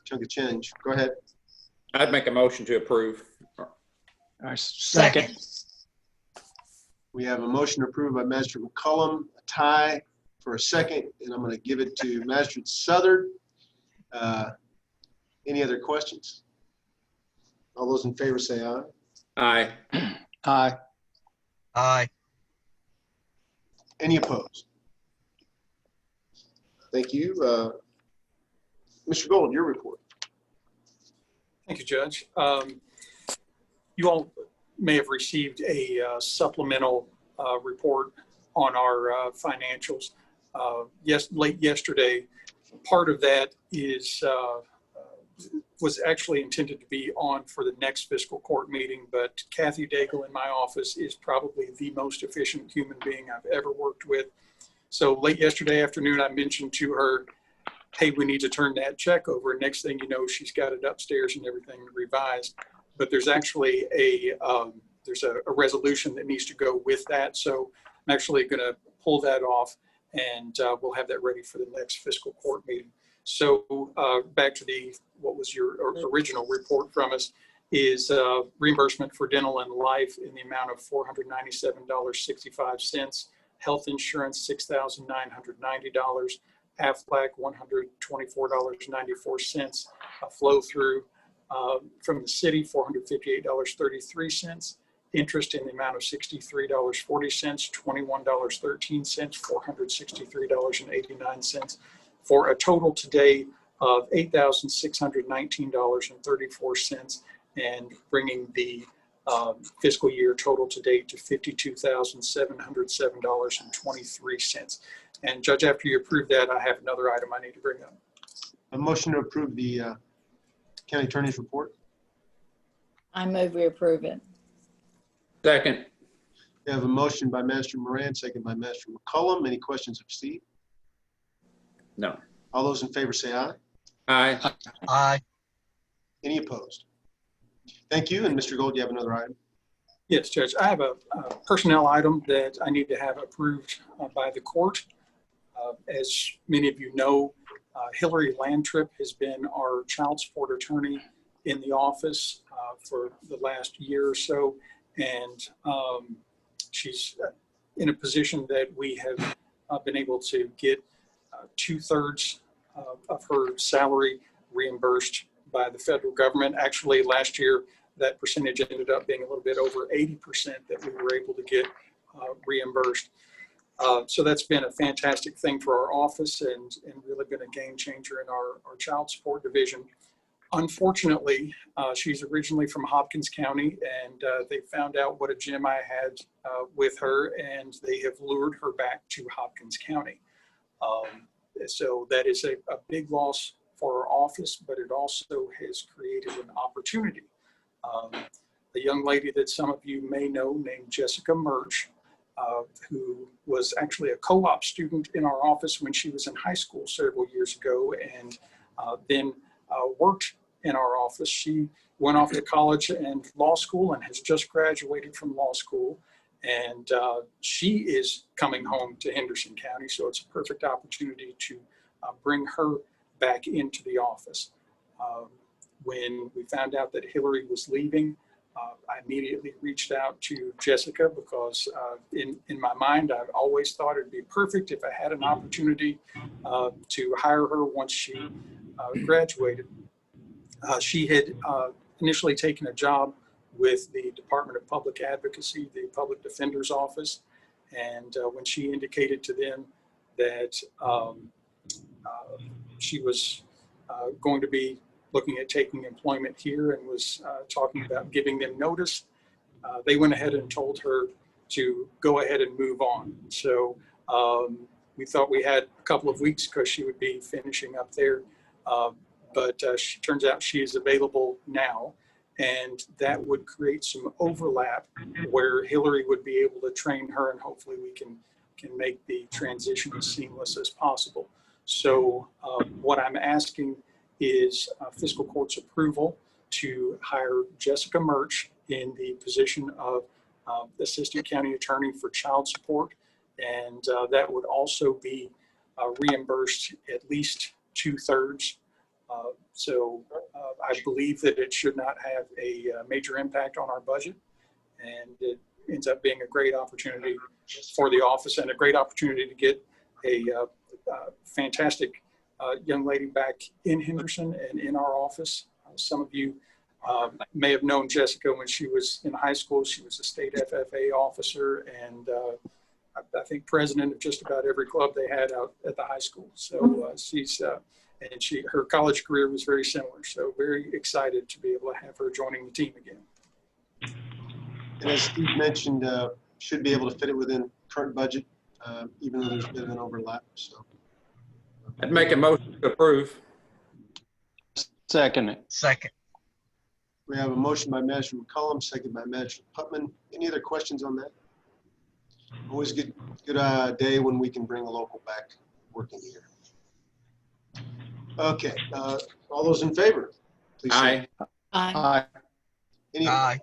chunk of change. Go ahead. I'd make a motion to approve. Second. We have a motion approved by Master McCullum, a tie for a second, and I'm going to give it to Master Southern. Any other questions? All those in favor say aye. Aye. Aye. Aye. Any opposed? Thank you. Mr. Gold, your report. Thank you, Judge. You all may have received a supplemental report on our financials late yesterday. Part of that was actually intended to be on for the next fiscal court meeting, but Kathy Daigle in my office is probably the most efficient human being I've ever worked with. So late yesterday afternoon, I mentioned to her, hey, we need to turn that check over. And next thing you know, she's got it upstairs and everything revised. But there's actually a resolution that needs to go with that. So I'm actually going to pull that off, and we'll have that ready for the next fiscal court meeting. So back to what was your original report from us is reimbursement for dental and life in the amount of $497.65, health insurance $6,990, AFLAC $124.94, a flow through from the city $458.33, interest in the amount of $63.40, $21.13, $463.89, for a total today of $8,619.34, and bringing the fiscal year total to date to $52,707.23. And Judge, after you approve that, I have another item I need to bring up. A motion to approve the county attorney's report. I move we approve it. Second. We have a motion by Master Moran, second by Master McCullum. Any questions of Steve? No. All those in favor say aye. Aye. Aye. Any opposed? Thank you. And Mr. Gold, you have another item? Yes, Judge. I have a personnel item that I need to have approved by the court. As many of you know, Hillary Landtrip has been our child support attorney in the office for the last year or so. And she's in a position that we have been able to get 2/3 of her salary reimbursed by the federal government. Actually, last year, that percentage ended up being a little bit over 80% that we were able to get reimbursed. So that's been a fantastic thing for our office and really been a game changer in our child support division. Unfortunately, she's originally from Hopkins County, and they found out what a gem I had with her, and they have lured her back to Hopkins County. So that is a big loss for our office, but it also has created an opportunity. a young lady that some of you may know named Jessica Murch, who was actually a co-op student in our office when she was in high school several years ago, and then worked in our office. She went off to college and law school and has just graduated from law school. And she is coming home to Henderson County, so it's a perfect opportunity to bring her back into the office. When we found out that Hillary was leaving, I immediately reached out to Jessica because in my mind, I've always thought it'd be perfect if I had an opportunity to hire her once she graduated. She had initially taken a job with the Department of Public Advocacy, the Public Defender's Office. And when she indicated to them that she was going to be looking at taking employment here and was talking about giving them notice, they went ahead and told her to go ahead and move on. So we thought we had a couple of weeks because she would be finishing up there. But she turns out she is available now, and that would create some overlap where Hillary would be able to train her, and hopefully we can make the transition as seamless as possible. So what I'm asking is fiscal court's approval to hire Jessica Murch in the position of Assistant County Attorney for Child Support, and that would also be reimbursed at least 2/3. So I believe that it should not have a major impact on our budget, and it ends up being a great opportunity for the office and a great opportunity to get a fantastic young lady back in Henderson and in our office. Some of you may have known Jessica when she was in high school. She was a state FFA officer and I think president of just about every club they had out at the high school. So her college career was very similar. So very excited to be able to have her joining the team again. And as Steve mentioned, should be able to fit it within current budget, even though there's a bit of an overlap. So I'd make a motion to approve. Second. Second. we have a motion by Manager McCollum, second by Manager Putman. Any other questions on that? Always good day when we can bring a local back working here. Okay, all those in favor, please say Aye. Aye. Aye. any. Aye.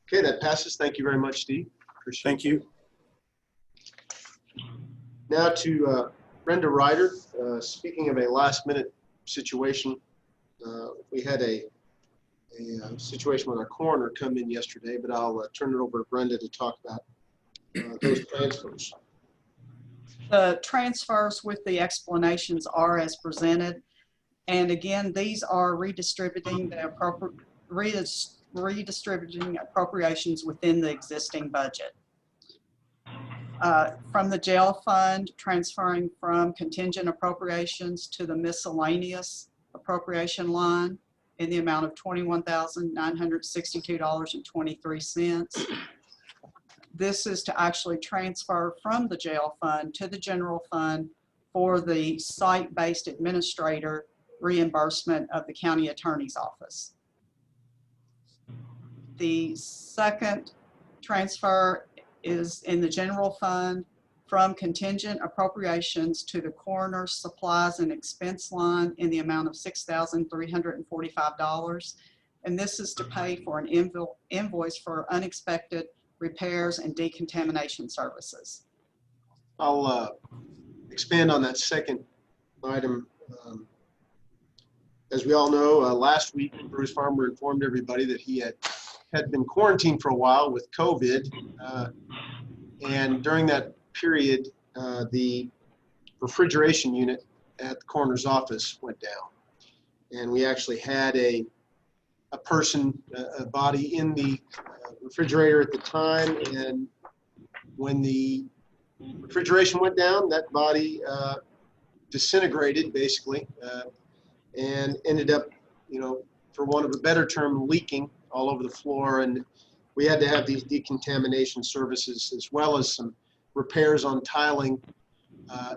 Okay, that passes. Thank you very much, Steve. Appreciate Thank you. it. Now to Brenda Ryder. Speaking of a last-minute situation, we had a situation with our coroner come in yesterday, but I'll turn it over to Brenda to talk about those transfers. The transfers with the explanations are as presented. And again, these are redistributing the redistributing appropriations within the existing budget. From the jail fund, transferring from contingent appropriations to the miscellaneous appropriation line in the amount of $21,962.23. This is to actually transfer from the jail fund to the general fund for the site-based administrator reimbursement of the county attorney's office. The second transfer is in the general fund from contingent appropriations to the coroner's supplies and expense line in the amount of $6,345. And this is to pay for an invoice for unexpected repairs and decontamination services. I'll expand on that second item. As we all know, last week, Bruce Farmer informed everybody that he had been quarantined for a while with COVID. And during that period, the refrigeration unit at the coroner's office went down. And we actually had a person, a body in the refrigerator at the time. And when the refrigeration went down, that body disintegrated basically and ended up, for want of a better term, leaking all over the floor. And we had to have these decontamination services as well as some repairs on tiling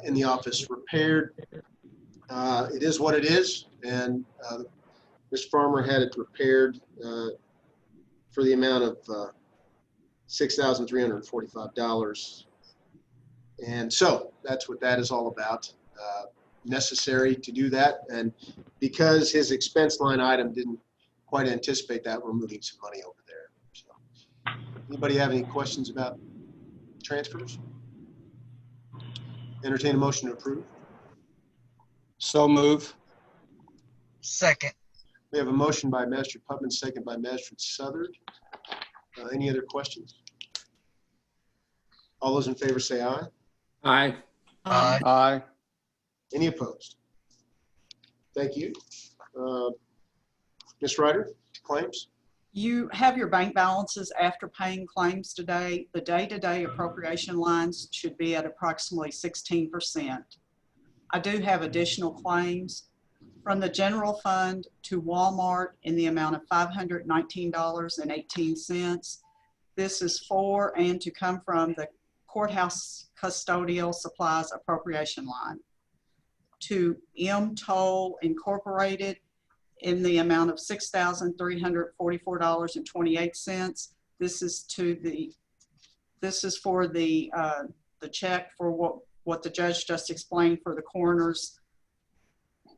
in the office repaired. It is what it is, and Mr. Farmer had it repaired for the amount of $6,345. And so that's what that is all about. Necessary to do that. And because his expense line item didn't quite anticipate that, we're moving some money over there. So, anybody have any questions about transfers? Entertain a motion to approve. So move. Second. We have a motion by Master Putman, second by Master Southard. Any other questions? All those in favor say aye. Aye. Aye. Aye. Any opposed? Thank you. Ms. Ryder, claims? You have your bank balances after paying claims today. The day-to-day appropriation lines should be at approximately 16%. I do have additional claims from the general fund to Walmart in the amount of $519.18. This is for and to come from the courthouse custodial supplies appropriation line. To M Toll Incorporated in the amount of $6,344.28. This is for the check for what the judge just explained for the coroner's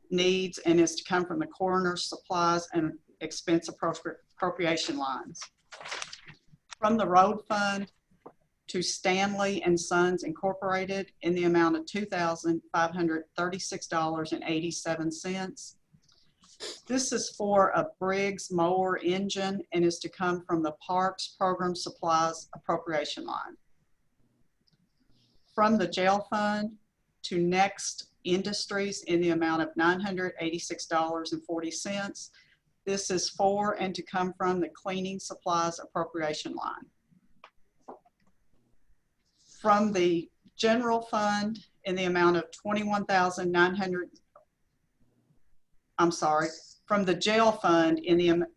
needs, and is to come from the coroner's supplies and expense appropriation lines. From the road fund to Stanley and Sons Incorporated in the amount of $2,536.87. This is for a Briggs mower engine and is to come from the Parks Program Supplies appropriation line. From the jail fund to Next Industries in the amount of $986.40. This is for and to come from the cleaning supplies appropriation line. From the general fund in the amount of from the jail fund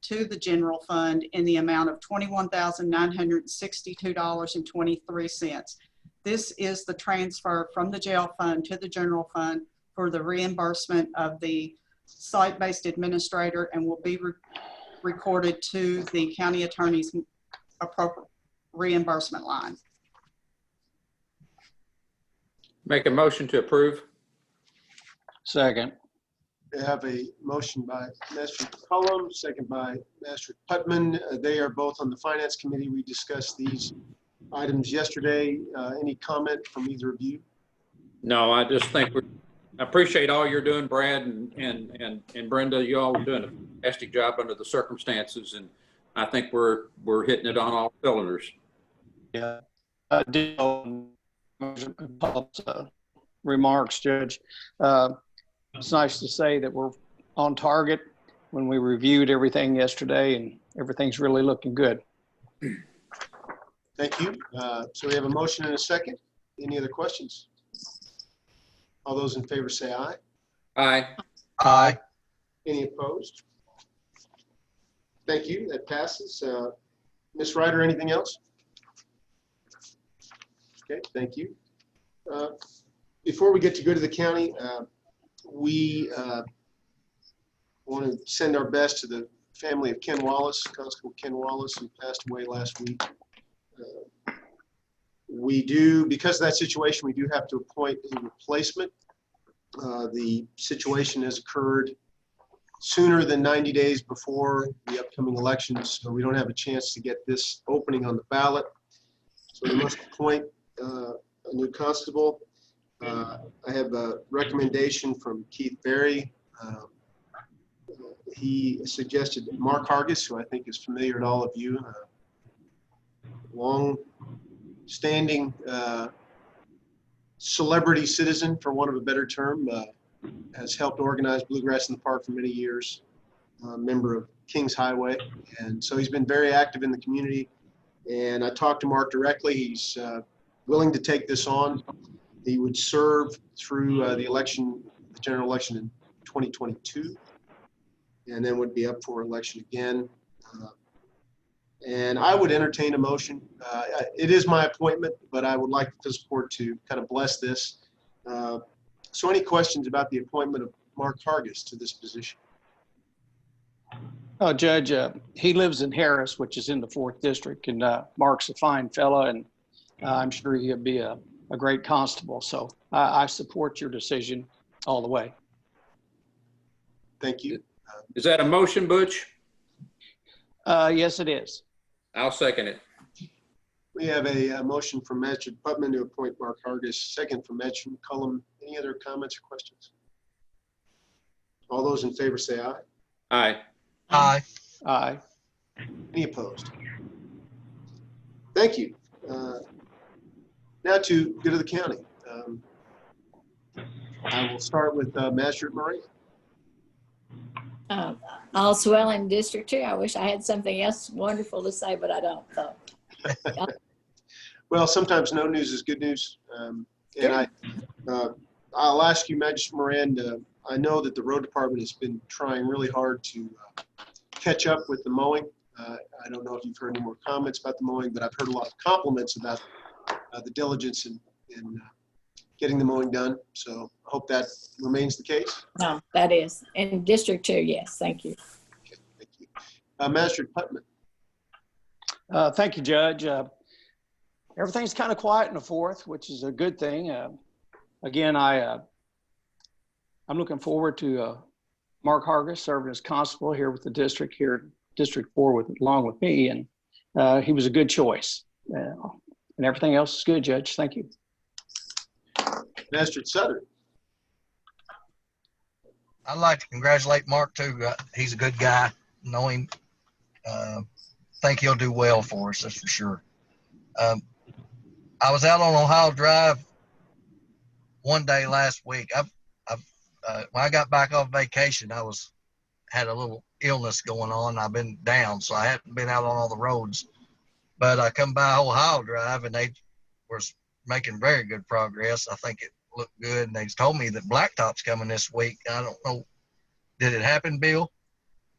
to the general fund in the amount of $21,962.23. This is the transfer from the jail fund to the general fund for the reimbursement of the site-based administrator and will be recorded to the county attorney's appropriate reimbursement line. Make a motion to approve. Second. We have a motion by Master Cullum, second by Master Putman. They are both on the Finance Committee. We discussed these items yesterday. Any comment from either of you? No, I just think I appreciate all you're doing, Brad and Brenda. You all are doing a fantastic job under the circumstances, and I think we're hitting it on all cylinders. Yeah. Remarks, Judge. It's nice to say that we're on target when we reviewed everything yesterday, and everything's really looking good. Thank you. So we have a motion and a second. Any other questions? All those in favor say aye. Aye. Aye. Any opposed? Thank you. That passes. Ms. Ryder, anything else? Okay, thank you. Before we get to go to the county, we want to send our best to the family of Ken Wallace, Constable Ken Wallace, who passed away last week. Because of that situation, we do have to appoint a replacement. The situation has occurred sooner than 90 days before the upcoming elections, so we don't have a chance to get this opening on the ballot. So we must appoint a new constable. I have a recommendation from Keith Berry. He suggested Mark Hargis, who I think is familiar to all of you, long-standing celebrity citizen, for want of a better term, has helped organize Bluegrass in the Park for many years, member of Kings Highway, and so he's been very active in the community. And I talked to Mark directly. He's willing to take this on. He would serve through the general election in 2022, and then would be up for election again. And I would entertain a motion. It is my appointment, but I would like the support to kind of bless this. So any questions about the appointment of Mark Hargis to this position? Oh, Judge, he lives in Harris, which is in the 4th District, and Mark's a fine fella, and I'm sure he'll be a great constable. So I support your decision all the way. Thank you. Is that a motion, Butch? Yes, it is. I'll second it. We have a motion from Magistrate Putman to appoint Mark Hargis, second from Magistrate McCullum. Any other comments or questions? All those in favor say aye. Aye. Aye. Aye. Any opposed? Thank you. Now to go to the county. I will start with Magistrate Murray. All swell in District 2. I wish I had something else wonderful to say, but I don't. So. Well, sometimes no news is good news. And I'll ask you, Magistrate Miranda, I know that the road department has been trying really hard to catch up with the mowing. I don't know if you've heard any more comments about the mowing, but I've heard a lot of compliments about the diligence in getting the mowing done. So I hope that remains the case. No, that is. In District 2, yes. Thank you. Okay, thank you. Magistrate Putman. Thank you, Judge. Everything's kind of quiet in the 4th, which is a good thing. Again, I'm looking forward to Mark Hargis serving as constable here with the district, here at District 4 along with me, and he was a good choice. And everything else is good, Judge. Thank you. Magistrate Southern. I'd like to congratulate Mark too. He's a good guy. Know him. Think he'll do well for us, that's for sure. I was out on Ohio Drive one day last week. When I got back off vacation, had a little illness going on. I've been down, so I haven't been out on all the roads. But I come by Ohio Drive, and they were making very good progress. I think it looked good, and they told me that blacktop's coming this week. I don't know. Did it happen, Bill?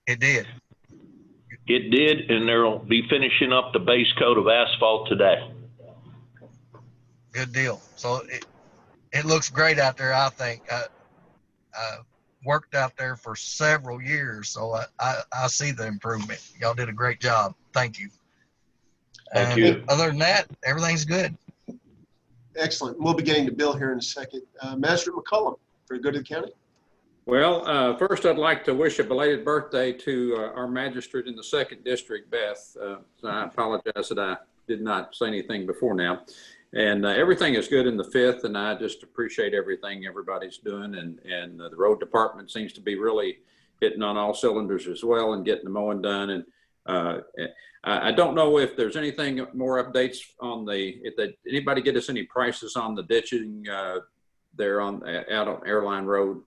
It did. It did, and they'll be finishing up the base coat of asphalt today. Good deal. So it looks great out there, I think. I worked out there for several years, so I see the improvement. Y'all did a great job. Thank you. Thank you. Other than that, everything's good. Excellent. We'll be getting to Bill here in a second. Magistrate McCullum, for good of the county. Well, first I'd like to wish a belated birthday to our magistrate in the 2nd District, Beth. So I apologize that I did not say anything before now. And everything is good in the 5th, and I just appreciate everything everybody's doing. And the road department seems to be really hitting on all cylinders as well and getting the mowing done. And I don't know if there's anything more updates on anybody get us any prices on the ditching there out on Airline Road.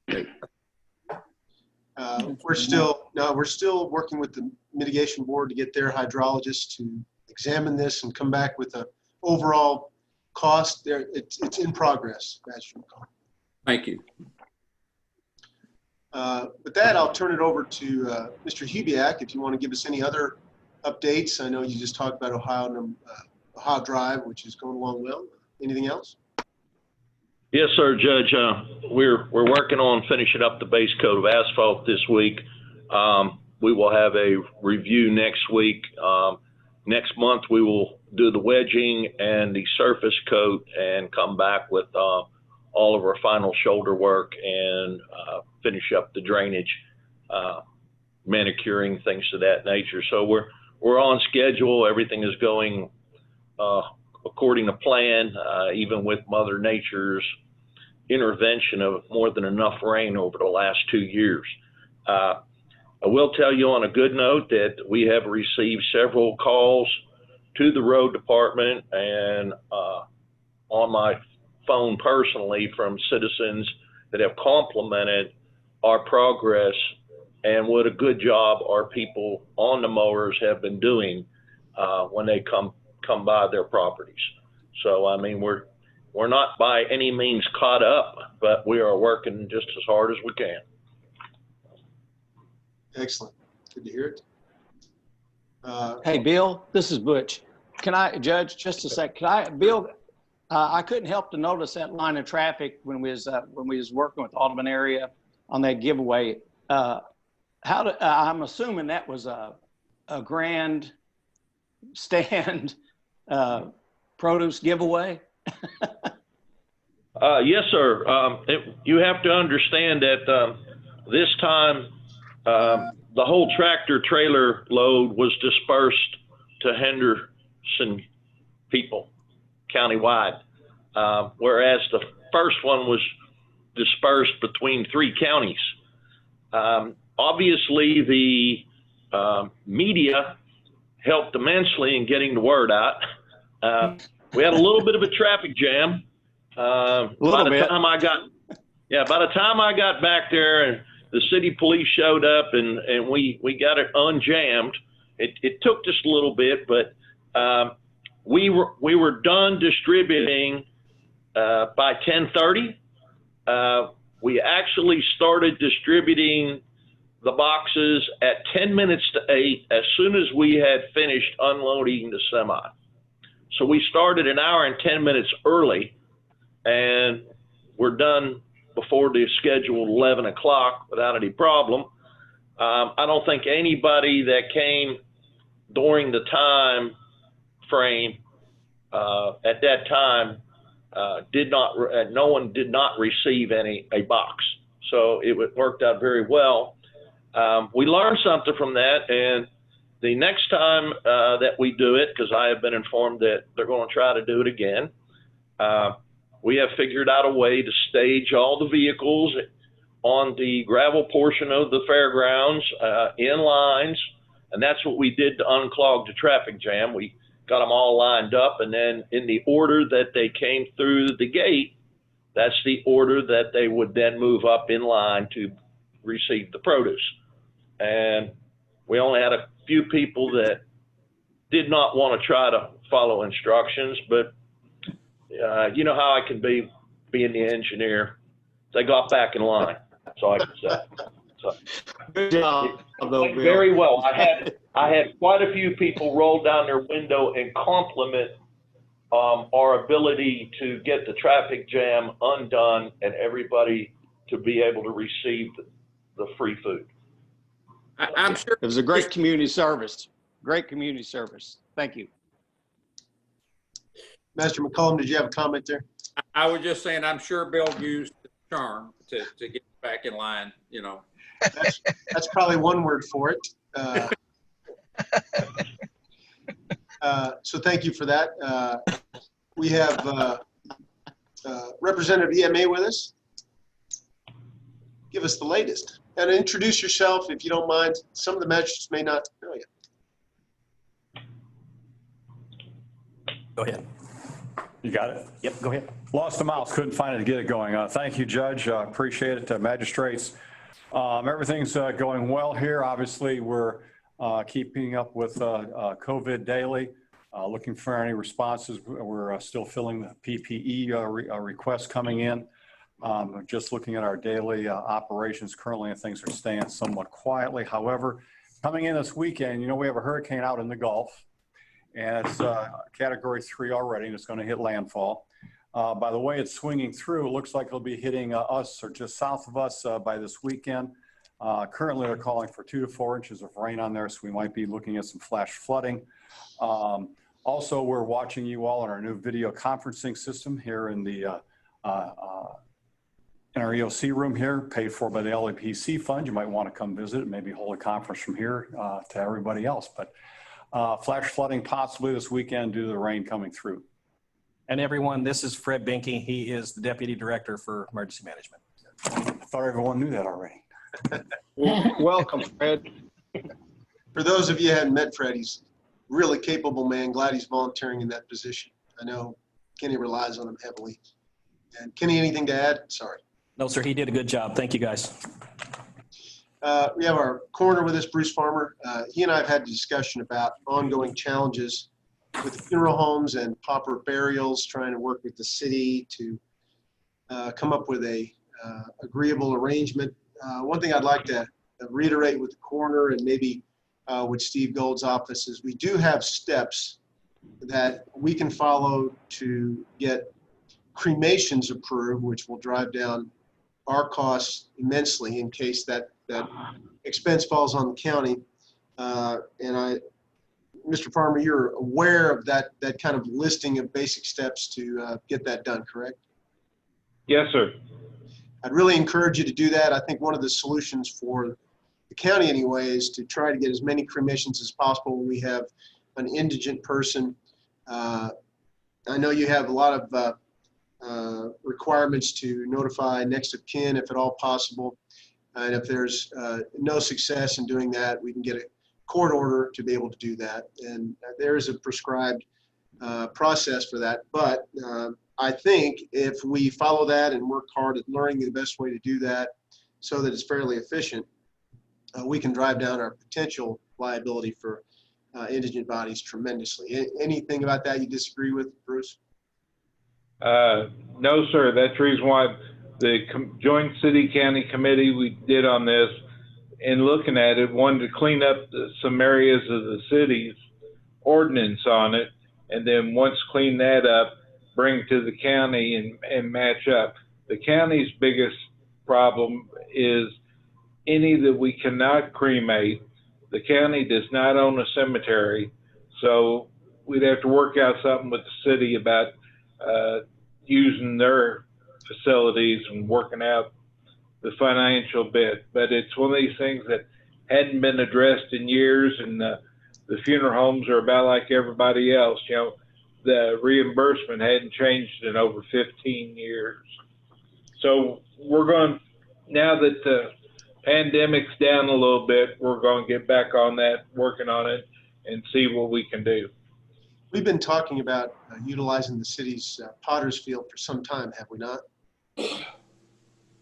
We're still working with the mitigation board to get their hydrologist to examine this and come back with an overall cost. There, it's in progress. Thank you. With that, I'll turn it over to Mr. Hubiak if you want to give us any other updates. I know you just talked about Ohio Drive, which is going along well. Anything else? Yes, sir, Judge. We're working on finishing up the base coat of asphalt this week. We will have a review next week. Next month, we will do the wedging and the surface coat and come back with all of our final shoulder work and finish up the drainage, manicuring, things of that nature. So we're on schedule. Everything is going according to plan, even with Mother Nature's intervention of more than enough rain over the last 2 years. I will tell you on a good note that we have received several calls to the road department and on my phone personally from citizens that have complimented our progress and what a good job our people on the mowers have been doing when they come by their properties. So, I mean, we're not by any means caught up, but we are working just as hard as we can. Excellent. Good to hear it. Hey, Bill, this is Butch. Can I, Judge, just a sec? Bill, I couldn't help to notice that line of traffic when we was working with Alderman area on that giveaway. I'm assuming that was a grand stand produce giveaway. Yes, sir. You have to understand that this time the whole tractor trailer load was dispersed to Henderson people countywide, whereas the first one was dispersed between 3 counties. Obviously, the media helped immensely in getting the word out. We had a little bit of a traffic jam. By the time I got back there and the city police showed up and we got it unjammed, it took just a little bit, but we were done distributing by 10:30. We actually started distributing the boxes at 10 minutes to 8 as soon as we had finished unloading the semi. So we started an hour and 10 minutes early, and we're done before the scheduled 11 o'clock without any problem. I don't think anybody that came during the time frame at that time no one did not receive a box. So it worked out very well. We learned something from that, and the next time that we do it, because I have been informed that they're going to try to do it again, we have figured out a way to stage all the vehicles on the gravel portion of the fairgrounds in lines, and that's what we did to unclog the traffic jam. We got them all lined up, and then in the order that they came through the gate, that's the order that they would then move up in line to receive the produce. And we only had a few people that did not want to try to follow instructions, but you know how I can be being the engineer. They got back in line. That's all I can say. So, Good job, went very well. I had quite a few people roll down their window and compliment our ability to get the traffic jam undone and everybody to be able to receive the free food. I'm sure it was a great community service. Great community service. Thank you. Master McCollum, did you have a comment there? I was just saying, I'm sure Bill used the charm to get back in line, you know. That's probably one word for it. So thank you for that. We have Representative EMA with us. Give us the latest. And introduce yourself, if you don't mind. Some of the magistrates may not know you. Go ahead. You got it? Yep, go ahead. Lost the mouse, couldn't find it to get it going. Thank you, Judge. Appreciate it. Magistrates, everything's going well here. Obviously, we're keeping up with COVID daily, looking for any responses. We're still filling the PPE requests coming in. Just looking at our daily operations currently, and things are staying somewhat quietly. However, coming in this weekend, you know, we have a hurricane out in the Gulf, and it's Category 3 already, and it's going to hit landfall. By the way it's swinging through, it looks like it'll be hitting us or just south of us by this weekend. Currently, they're calling for 2 to 4 inches of rain on there, so we might be looking at some flash flooding. Also, we're watching you all on our new video conferencing system here in the in our EOC room here, paid for by the LAPC fund. You might want to come visit and maybe hold a conference from here to everybody else. But flash flooding possibly this weekend due to the rain coming through. And everyone, this is Fred Binking. He is the Deputy Director for Emergency Management. I thought everyone knew that already. Welcome, Fred. For those of you who hadn't met Fred, he's a really capable man. Glad he's volunteering in that position. I know Kenny relies on him heavily. And Kenny, anything to add? Sorry. No, sir, he did a good job. Thank you, guys. We have our coroner with us, Bruce Farmer. He and I have had a discussion about ongoing challenges with funeral homes and pauper burials, trying to work with the city to come up with a agreeable arrangement. One thing I'd like to reiterate with the coroner and maybe with Steve Gold's office is we do have steps that we can follow to get cremations approved, which will drive down our costs immensely in case that expense falls on the county. Mr. Farmer, you're aware of that kind of listing of basic steps to get that done, correct? Yes, sir. I'd really encourage you to do that. I think one of the solutions for the county anyway is to try to get as many cremations as possible when we have an indigent person. I know you have a lot of requirements to notify next of kin if at all possible. And if there's no success in doing that, we can get a court order to be able to do that. And there is a prescribed process for that. But I think if we follow that and work hard at learning the best way to do that so that it's fairly efficient, we can drive down our potential liability for indigent bodies tremendously. Anything about that you disagree with, Bruce? No, sir. That's the reason why the joint city-county committee we did on this, in looking at it, wanted to clean up some areas of the city's ordinance on it, and then once clean that up, bring to the county and match up. The county's biggest problem is any that we cannot cremate. The county does not own a cemetery, so we'd have to work out something with the city about using their facilities and working out the financial bit. But it's one of these things that hadn't been addressed in years, and the funeral homes are about like everybody else. You know, the reimbursement hadn't changed in over 15 years. So we're going, now that the pandemic's down a little bit, we're going to get back on that, working on it, and see what we can do. We've been talking about utilizing the city's Potter's Field for some time, have we not?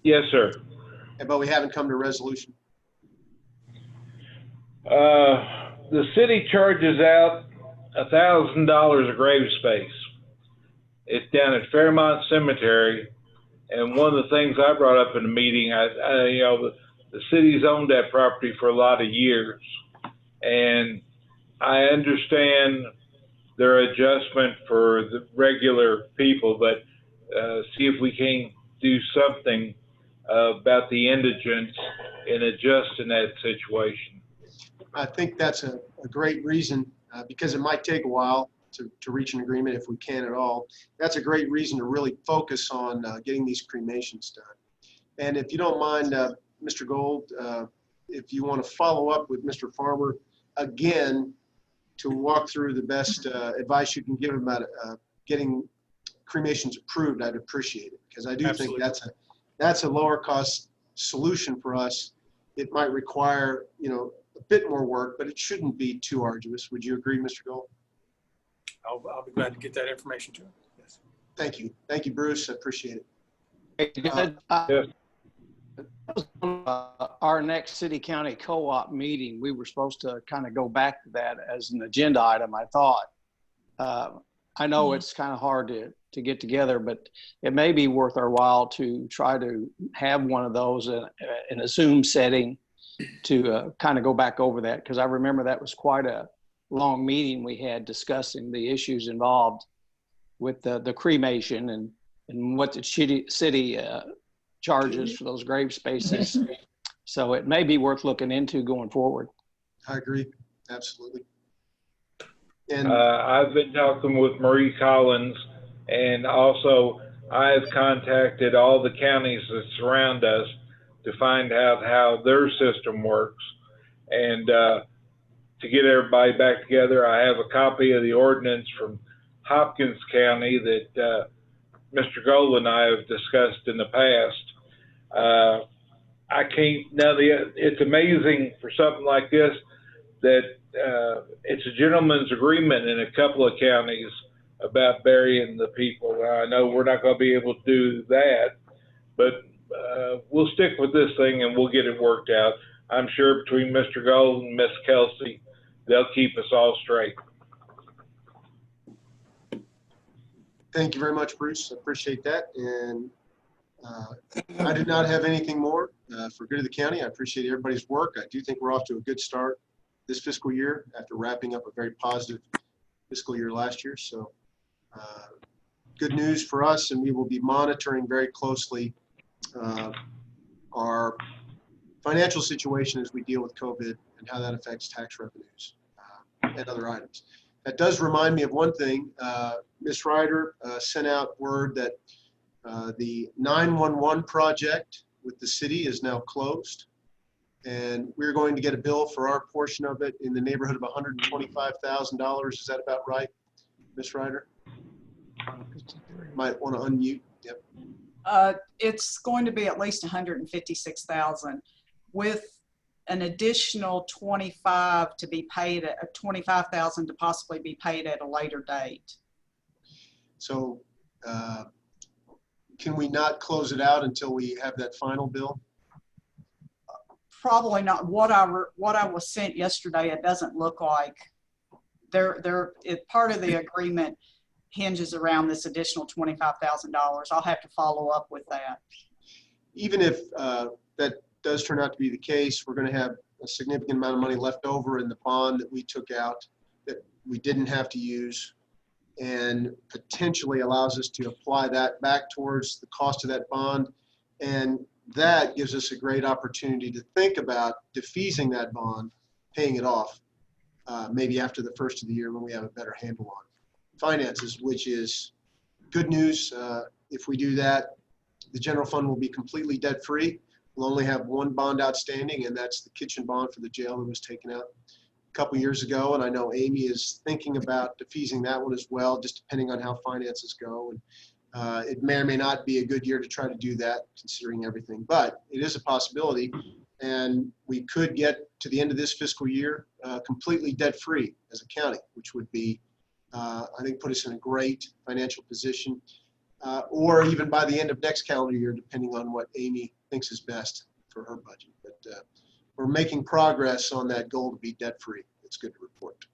Yes, sir. But we haven't come to a resolution. The city charges out $1,000 a grave space. It's down at Fairmont Cemetery, and one of the things I brought up in the meeting, you know, the city's owned that property for a lot of years, and I understand their adjustment for the regular people, but see if we can do something about the indigents and adjust in that situation. I think that's a great reason, because it might take a while to reach an agreement if we can at all. That's a great reason to really focus on getting these cremations done. And if you don't mind, Mr. Gold, if you want to follow up with Mr. Farmer again to walk through the best advice you can give him about getting cremations approved, I'd appreciate it, because I do Absolutely. think that's a lower cost solution for us. It might require, you know, a bit more work, but it shouldn't be too arduous. Would you agree, Mr. Gold? I'll be glad to get that information to him. Yes. Thank you. Thank you, Bruce. I appreciate it. Yes. Our next city-county co-op meeting, we were supposed to kind of go back to that as an agenda item, I thought. I know it's kind of hard to get together, but it may be worth our while to try to have one of those in a Zoom setting to kind of go back over that, because I remember that was quite a long meeting we had discussing the issues involved with the cremation and what the city charges for those grave spaces. So it may be worth looking into going forward. I agree. Absolutely. And I've been talking with Marie Collins, and also I've contacted all the counties that surround us to find out how their system works. And to get everybody back together, I have a copy of the ordinance from Hopkins County that Mr. Gold and I have discussed in the past. I can't, now it's amazing for something like this that it's a gentleman's agreement in a couple of counties about burying the people. I know we're not going to be able to do that, but we'll stick with this thing and we'll get it worked out. I'm sure between Mr. Gold and Miss Kelsey, they'll keep us all straight. thank you very much, Bruce. I appreciate that. And I do not have anything more for good of the county. I appreciate everybody's work. I do think we're off to a good start this fiscal year after wrapping up a very positive fiscal year last year. So good news for us, and we will be monitoring very closely financial situation as we deal with COVID and how that affects tax revenues and other items. That does remind me of one thing. Ms. Ryder sent out word that the 911 project with the city is now closed. And we're going to get a bill for our portion of it in the neighborhood of $125,000. Is that about right, Ms. Ryder? Might want to unmute. Yep. It's going to be at least 156,000 with an additional 25 to be paid at 25,000 to possibly be paid at a later date. So can we not close it out until we have that final bill? Probably not. What I was sent yesterday, it doesn't look like part of the agreement hinges around this additional $25,000. I'll have to follow up with that. Even if that does turn out to be the case, we're going to have a significant amount of money left over in the bond that we took out that we didn't have to use, and potentially allows us to apply that back towards the cost of that bond. And that gives us a great opportunity to think about defeasing that bond, paying it off, maybe after the first of the year when we have a better handle on finances, which is good news. If we do that, the general fund will be completely debt-free. We'll only have one bond outstanding, and that's the kitchen bond for the jail that was taken out a couple years ago. And I know Amy is thinking about defeasing that one as well, just depending on how finances go. And it may or may not be a good year to try to do that, considering everything, but it is a possibility. And we could get to the end of this fiscal year completely debt-free as a county, which would be, I think, put us in a great financial position, or even by the end of next calendar year, depending on what Amy thinks is best for her budget. But we're making progress on that goal to be debt-free. It's good to report.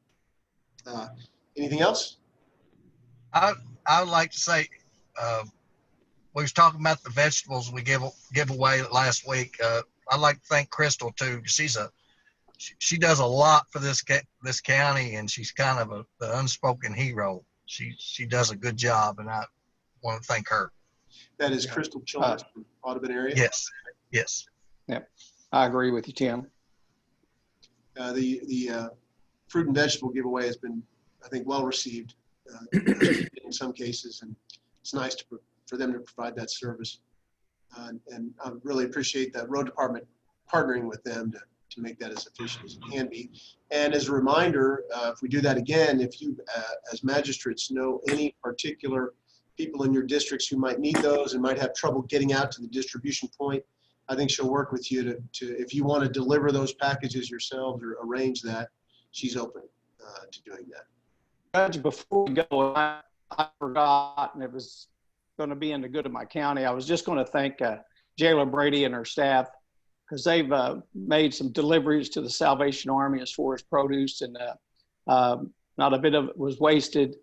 Anything else? I would like to say, we was talking about the vegetables we give away last week. I'd like to thank Crystal too. She does a lot for this county, and she's kind of the unspoken hero. She does a good job, and I want to thank her. That is Crystal Childress from Audubon area. Yes. Yes. Yep. I agree with you, Tim. The fruit and vegetable giveaway has been, I think, well received in some cases, and it's nice for them to provide that service. And I really appreciate that road department partnering with them to make that as efficient as it can be. And as a reminder, if we do that again, if you as magistrates know any particular people in your districts who might need those and might have trouble getting out to the distribution point, I think she'll work with you to if you want to deliver those packages yourselves or arrange that, she's open to doing that. Judge, before we go, I forgot, and it was going to be in the good of my county. I was just going to thank Jailer Brady and her staff, because they've made some deliveries to the Salvation Army as far as produce, and not a bit of it was wasted.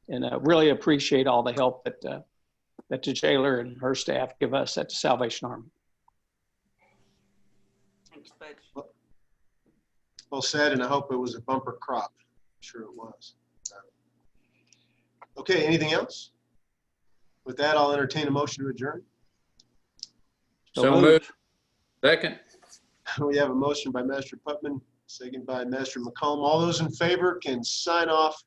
And really appreciate all the help that the jailer and her staff give us at the Salvation Army. Thanks, Butch. Well said, and I hope it was a bumper crop. I'm sure it was. Okay, anything else? With that, I'll entertain a motion to adjourn. So moved. Second. We have a motion by Master Putman, second by Master McComb. All those in favor can sign off.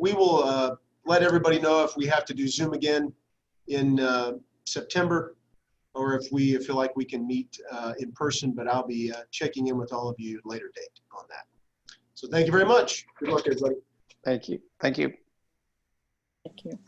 We will let everybody know if we have to do Zoom again in September, or if we feel like we can meet in person, but I'll be checking in with all of you at a later date on that. So thank you very much. Good luck, everybody. Thank you. Thank you. Thank you.